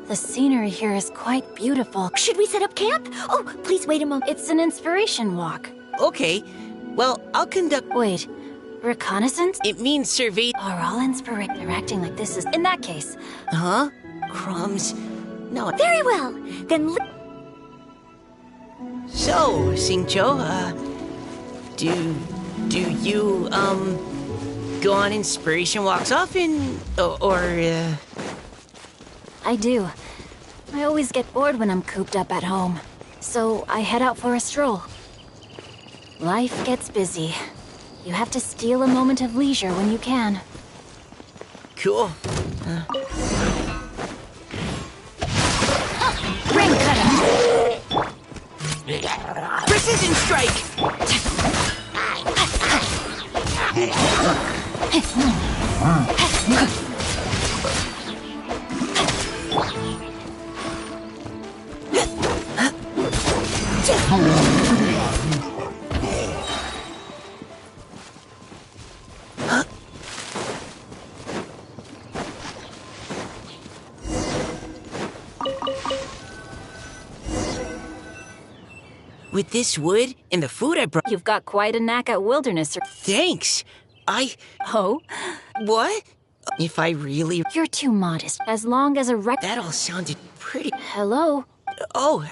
The scenery here is quite beautiful. Should we set up camp? Oh, please wait a moment. It's an inspiration walk. Okay. Well, I'll conduct... Wait. Reconnaissance? It means survey... Are all interacting like this is... In that case... Huh? Crumbs. No. Very well. Then... So, Xingqiu, do you, go on inspiration walks often? Or I do. I always get bored when I'm cooped up at home, so I head out for a stroll. Life gets busy. You have to steal a moment of leisure when you can. Cool. Ring cutter! Precision strike! With this wood and the food I brought... You've got quite a knack at wilderness. Thanks. Oh? What? If I really... You're too modest. As long as a That all sounded pretty... Hello? Oh.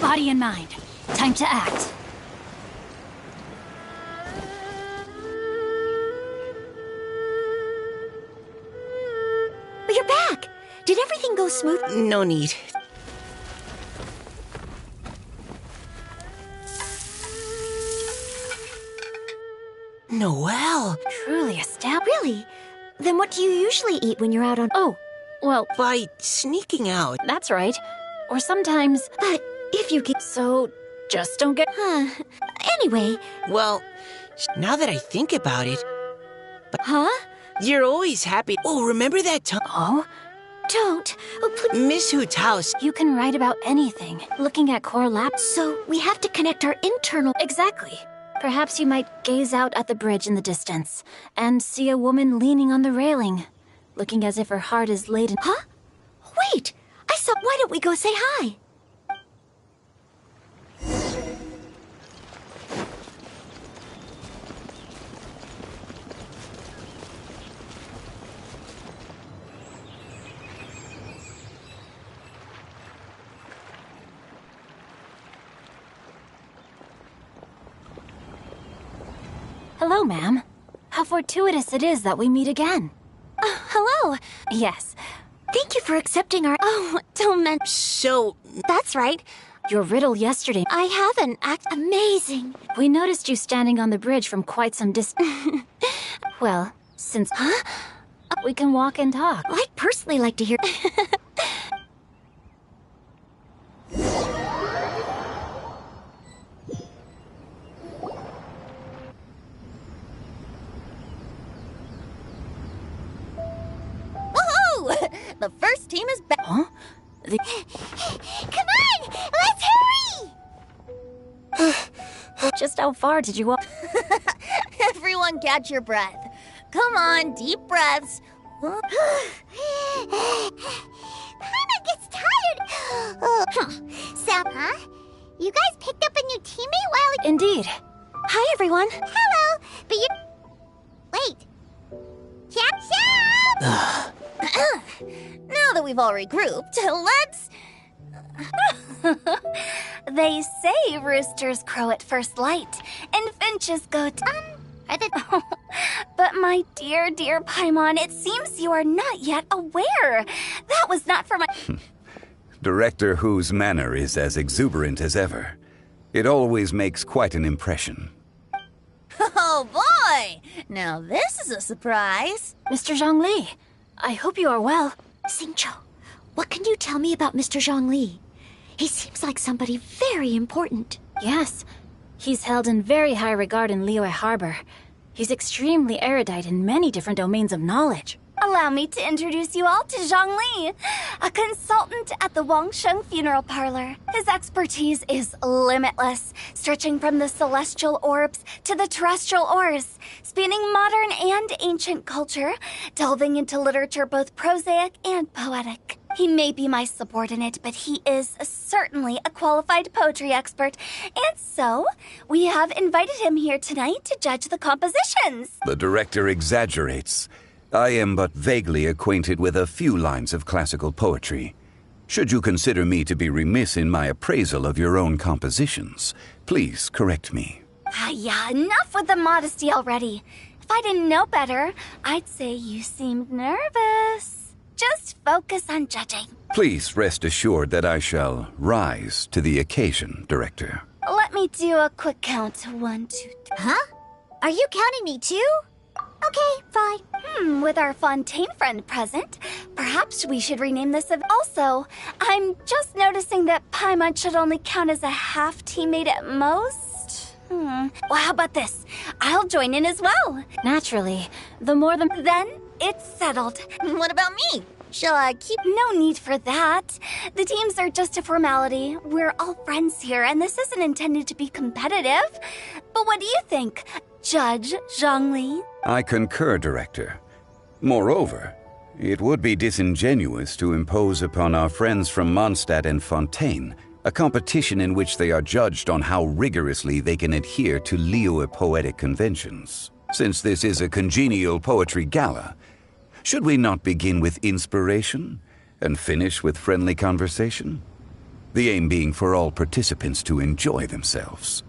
Body and mind. Time to act. You're back! Did everything go smooth? No need. Noelle! Truly a stab. Really? Then what do you usually eat when you're out on... Oh, Well, By sneaking out. that's right. Or sometimes... But if you get... So, just don't get... Anyway, Well, now that I think about it, huh? you're always happy. Oh, remember that time? Oh? Don't. Oh, please. Miss Hoot's house. You can write about anything, looking at core laps. So we have to connect our internal... Exactly. Perhaps you might gaze out at the bridge in the distance and see a woman leaning on the railing, looking as if her heart is laden. Huh? Wait! I saw... Why don't we go say hi? Hello, ma'am. How fortuitous it is that we meet again. Hello. Yes. Thank you for accepting our... Oh, don't mention... So, That's right. Your riddle yesterday. I have an act... Amazing. We noticed you standing on the bridge from quite some distance. Well, since... Huh? We can walk and talk. I'd personally like to hear... Woohoo! The first team is back. Huh? Come on! Let's hurry! Just how far did you walk? Everyone catch your breath. Come on, deep breaths. Paimon gets tired. Sam, huh? You guys picked up a new teammate while... Indeed. Hi, everyone. Hello, but you... Wait. Sam! Now that we've all regrouped, let's... They say roosters crow at first light, and finches go Are the... But my dear, dear Paimon, it seems you are not yet aware. That was not for my... Director Who's manner is as exuberant as ever. It always makes quite an impression. Oh boy! Now this is a surprise. Mr. Zhongli, I hope you are well. Xingqiu, what can you tell me about Mr. Zhongli? He seems like somebody very important. Yes, he's held in very high regard in Liyue Harbor. He's extremely erudite in many different domains of knowledge. Allow me to introduce you all to Zhang Li, a consultant at the Wangsheng Funeral Parlor. His expertise is limitless, stretching from the celestial orbs to the terrestrial ores, spanning modern and ancient culture, delving into literature both prosaic and poetic. He may be my subordinate, but he is certainly a qualified poetry expert, and so we have invited him here tonight to judge the compositions. The director exaggerates. I am but vaguely acquainted with a few lines of classical poetry. Should you consider me to be remiss in my appraisal of your own compositions, please correct me. Yeah, enough with the modesty already. If I didn't know better, I'd say you seemed nervous. Just focus on judging. Please rest assured that I shall rise to the occasion, Director. Let me do a quick count. 1, 2, 3. Huh? Are you counting me too? Okay, fine. With our Fontaine friend present, perhaps we should rename this event. Also, I'm just noticing that Paimon should only count as a half teammate at most. Well, how about this? I'll join in as well. Naturally, the more the... Then it's settled. What about me? Shall I keep... No need for that. The teams are just a formality. We're all friends here, and this isn't intended to be competitive. But what do you think, Judge Zhongli? I concur, Director. Moreover, it would be disingenuous to impose upon our friends from Mondstadt and Fontaine a competition in which they are judged on how rigorously they can adhere to Liyue poetic conventions. Since this is a congenial poetry gala, should we not begin with inspiration and finish with friendly conversation? The aim being for all participants to enjoy themselves.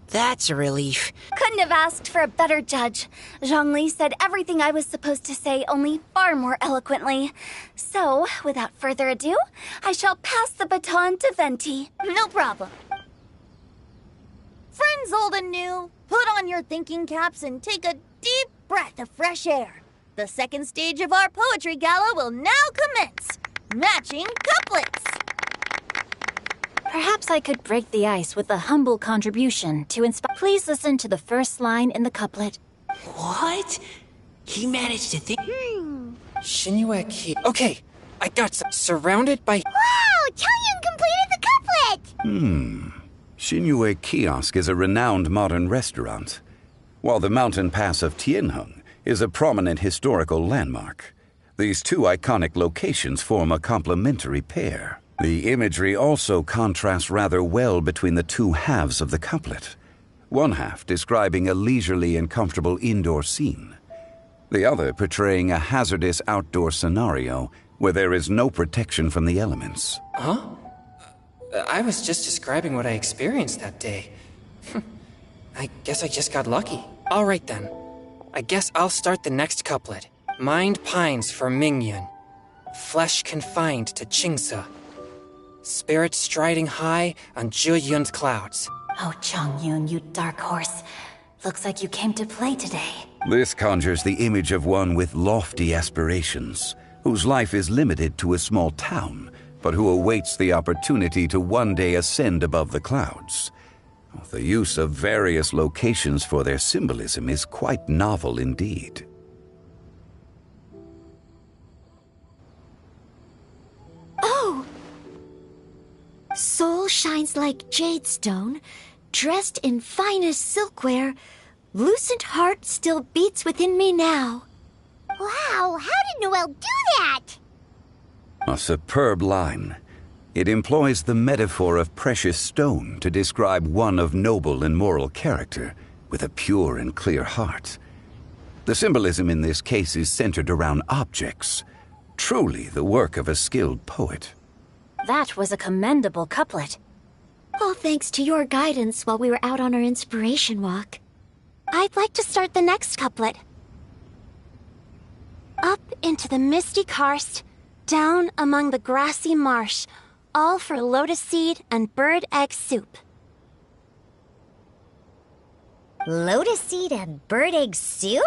That's a relief. Couldn't have asked for a better judge. Zhongli said everything I was supposed to say, only far more eloquently. So, without further ado, I shall pass the baton to Venti. No problem. Friends old and new, put on your thinking caps and take a deep breath of fresh air. The second stage of our poetry gala will now commence. Matching couplets. Perhaps I could break the ice with a humble contribution to inspire. Please listen to the first line in the couplet. What? He managed to think. Shinue-ki. Okay, I got some. Surrounded by. Wow! Changyun completed the couplet! Shinue Kiosk is a renowned modern restaurant, while the mountain pass of Tianheng is a prominent historical landmark. These two iconic locations form a complementary pair. The imagery also contrasts rather well between the two halves of the couplet. One half describing a leisurely and comfortable indoor scene, the other portraying a hazardous outdoor scenario where there is no protection from the elements. Huh? I was just describing what I experienced that day. I guess I just got lucky. All right then. I guess I'll start the next couplet. Mind pines for Mingyun. Flesh confined to Qingse. Spirit striding high on Zheyun's clouds. Oh, Changyun, you dark horse. Looks like you came to play today. This conjures the image of one with lofty aspirations, whose life is limited to a small town, but who awaits the opportunity to one day ascend above the clouds. The use of various locations for their symbolism is quite novel indeed. Oh! Soul shines like jadestone, dressed in finest silkware. Lucent heart still beats within me now. Wow, how did Noelle do that? A superb line. It employs the metaphor of precious stone to describe one of noble and moral character, with a pure and clear heart. The symbolism in this case is centered around objects, truly the work of a skilled poet. That was a commendable couplet. All thanks to your guidance while we were out on our inspiration walk. I'd like to start the next couplet. Up into the misty karst, down among the grassy marsh, all for lotus seed and bird egg soup. Lotus seed and bird egg soup?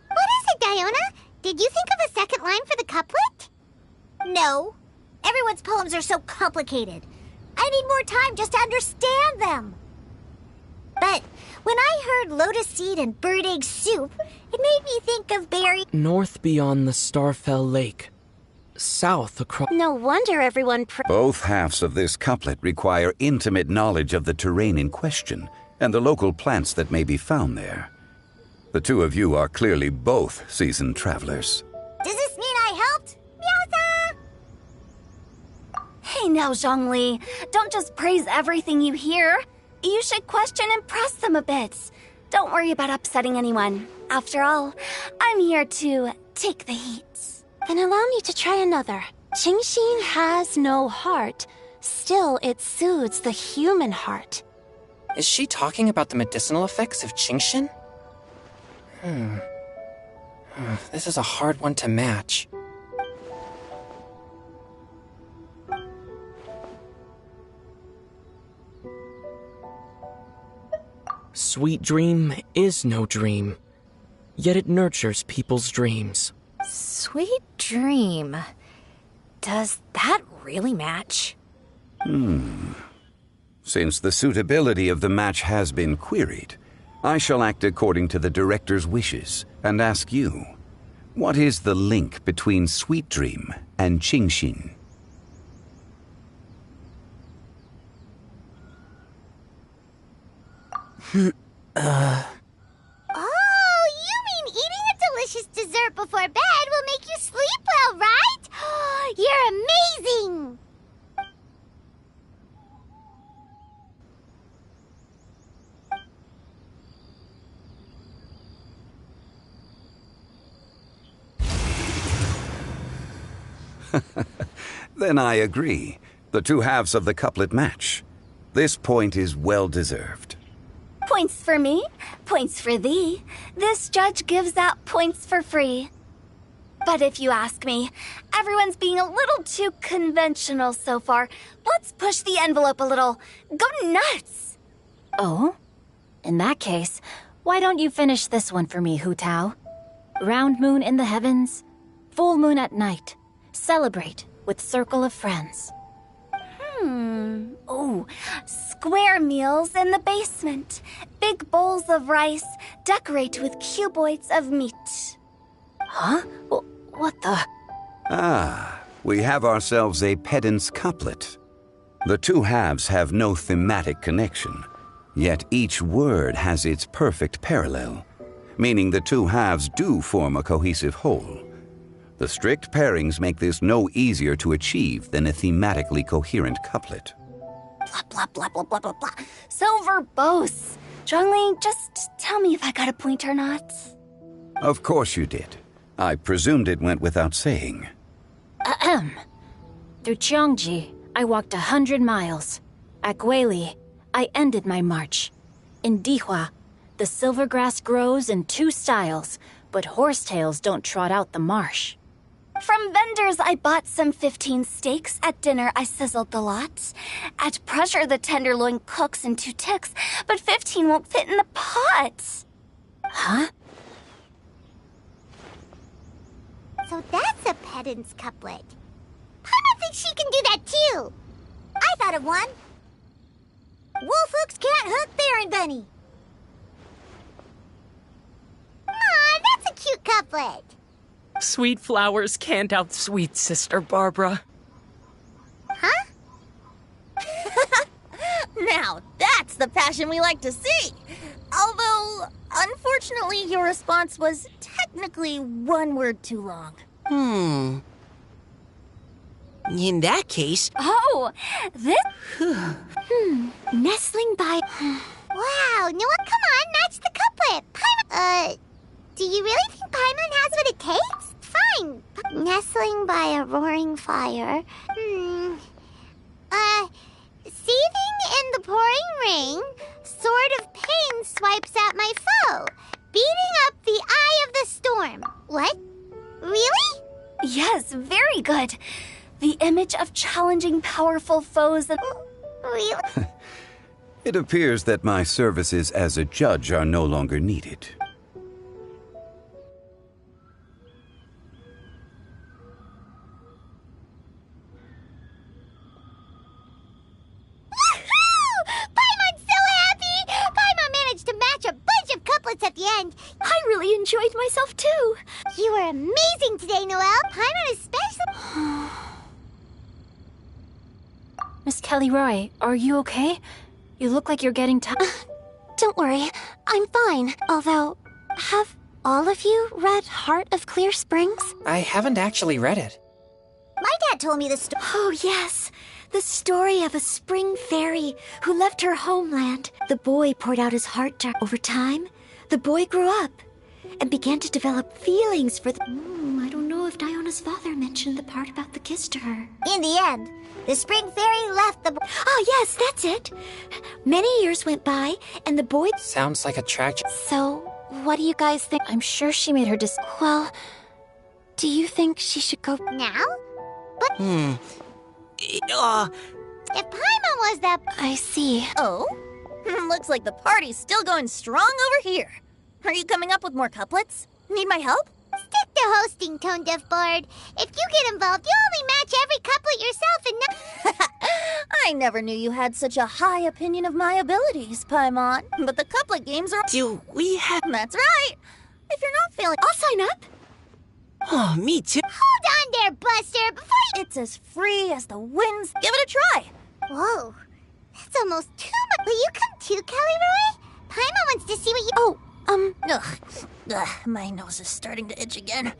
What is it, Diona? Did you think of a second line for the couplet? No. Everyone's poems are so complicated. I need more time just to understand them. But when I heard lotus seed and bird egg soup, it made me think of berry... North beyond the Starfell Lake. South across... No wonder everyone... Both halves of this couplet require intimate knowledge of the terrain in question and the local plants that may be found there. The two of you are clearly both seasoned travelers. Does this mean I helped? Meowza! Hey now, Zhongli. Don't just praise everything you hear. You should question and press them a bit. Don't worry about upsetting anyone. After all, I'm here to take the heat. Then allow me to try another. Qingxin has no heart. Still, it soothes the human heart. Is she talking about the medicinal effects of Qingxin? This is a hard one to match. Sweet dream is no dream, yet it nurtures people's dreams. Sweet dream. Does that really match? Since the suitability of the match has been queried, I shall act according to the director's wishes and ask you, what is the link between Sweet Dream and Qingxin? Oh, you mean eating a delicious dessert before bed will make you sleep well, right? You're amazing! Then I agree. The two halves of the couplet match. This point is well deserved. Points for me, points for thee. This judge gives out points for free. But if you ask me, everyone's being a little too conventional so far. Let's push the envelope a little. Go nuts! Oh? In that case, why don't you finish this one for me, Hu Tao? Round moon in the heavens, full moon at night. Celebrate with circle of friends. Oh, square meals in the basement. Big bowls of rice. Decorate with cuboids of meat. Huh? What the? Ah, we have ourselves a pedant's couplet. The two halves have no thematic connection, yet each word has its perfect parallel, meaning the two halves do form a cohesive whole. The strict pairings make this no easier to achieve than a thematically coherent couplet. Blah, blah, blah, blah, blah, blah, blah. So verbose. Zhongli, just tell me if I got a point or not. Of course you did. I presumed it went without saying. Ahem. Through Cheongji, I walked 100 miles. At Guili, I ended my march. In Dihua, the silver grass grows in 2 styles, but horsetails don't trot out the marsh. From vendors, I bought some 15 steaks. At dinner, I sizzled the lot. At pressure, the tenderloin cooks in 2 ticks, but 15 won't fit in the pot. Huh? So that's a pedant's couplet. Paimon thinks she can do that too. I thought of one. Wolf hooks can't hook Baron Bunny. Aw, that's a cute couplet. Sweet flowers can't outsweet Sister Barbara. Huh? Now, that's the passion we like to see. Although, unfortunately, your response was technically 1 word too long. In that case... Oh, this... Nestling by... Wow, Noah, come on, match the couplet. Paimon, do you really think Paimon has what it takes? Fine. Nestling by a roaring fire. Seething in the pouring rain, sword of pain swipes at my foe, beating up the eye of the storm. What? Really? Yes, very good. The image of challenging powerful foes and... Really? It appears that my services as a judge are no longer needed. Paimon's so happy! Paimon managed to match a bunch of couplets at the end. I really enjoyed myself too. You were amazing today, Noelle. Paimon is special. Miss Kelly Roy, are you okay? You look like you're getting tired. Don't worry, I'm fine. Although, have all of you read Heart of Clear Springs? I haven't actually read it. My dad told me the story. Oh, yes. The story of a spring fairy who left her homeland. The boy poured out his heart to her. Over time, the boy grew up and began to develop feelings for the... I don't know if Diona's father mentioned the part about the kiss to her. In the end, the spring fairy left the... Oh, yes, that's it. Many years went by, and the boy... Sounds like a tragic... So, what do you guys think? I'm sure she made her Well, do you think she should go... Now? But... If Paimon was that... I see. Oh? Looks like the party's still going strong over here. Are you coming up with more couplets? Need my help? Stick to hosting, Tone Deaf Bard. If you get involved, you only match every couplet yourself and no... I never knew you had such a high opinion of my abilities, Paimon. But the couplet games are... Do we have... That's right. If you're not feeling... I'll sign up. Oh, me too. Hold on there, Buster, before you... It's as free as the winds. Give it a try. Whoa, that's almost too much. Will you come too, Kelly Roy? Paimon wants to see what you... Oh, Ugh, my nose is starting to itch again.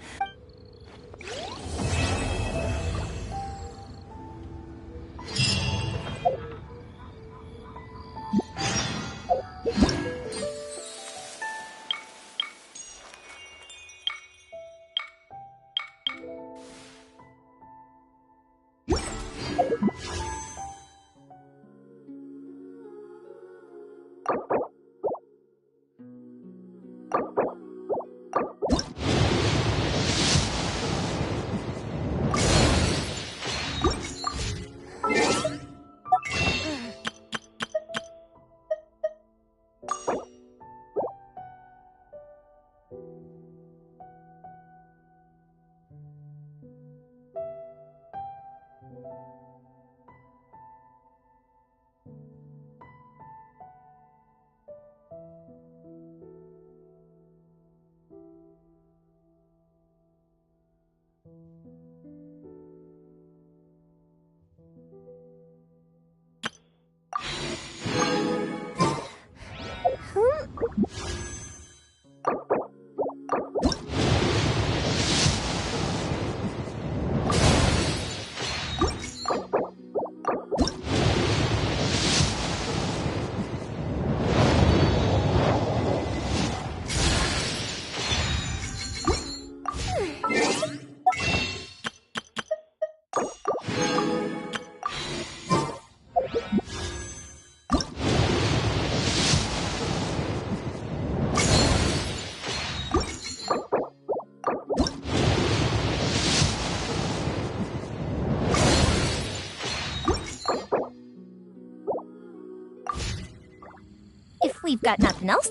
if we've got nothing else.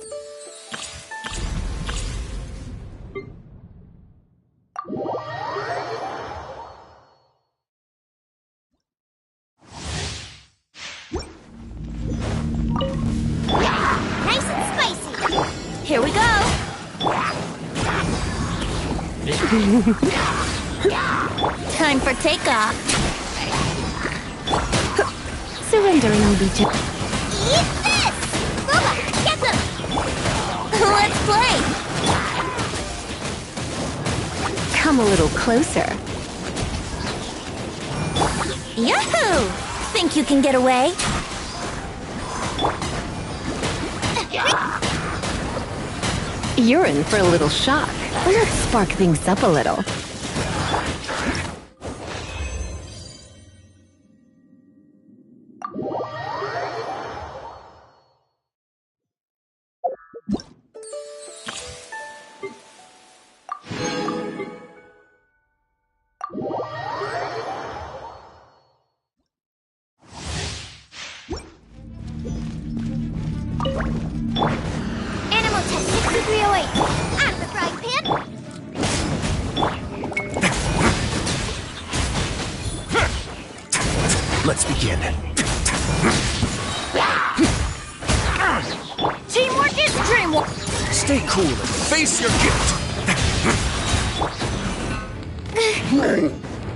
Nice and spicy. Here we go. Time for takeoff. Surrendering will be just. Eat this! Booba, get them! Let's play! Come a little closer. Yahoo! Think you can get away? You're in for a little shock. Let's spark things up a little. Animal test 6308. Out of the frying pan. Let's begin. Teamwork is dreamwork. Stay cool and face your gift.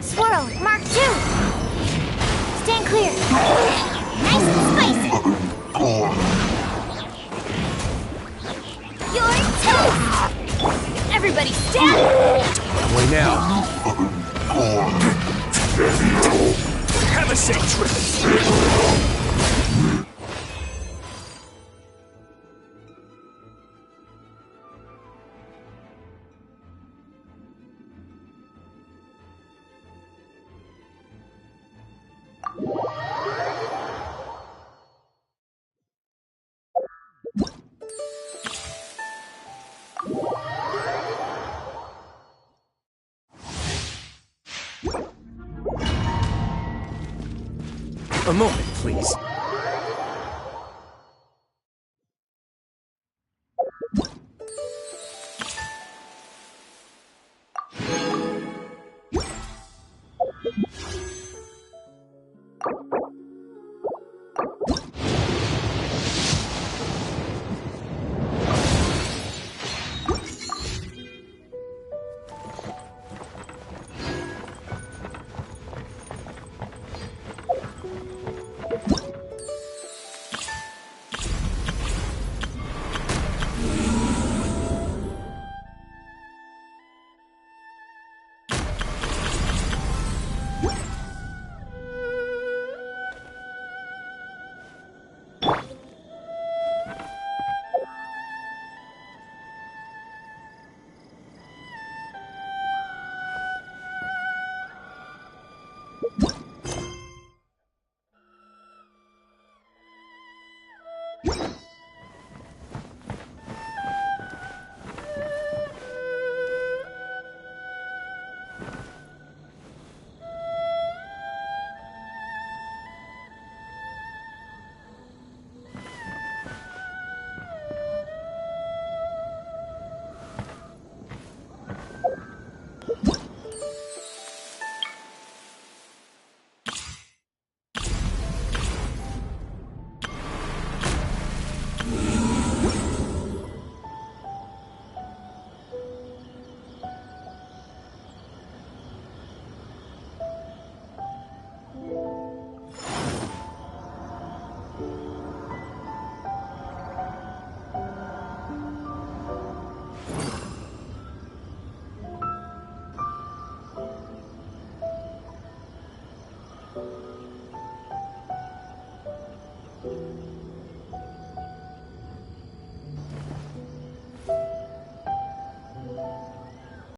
Swirl, Mark 2. Stand clear. Nice and spicy. You're toast. Everybody stand. Away now. Have a safe trip. A moment, please.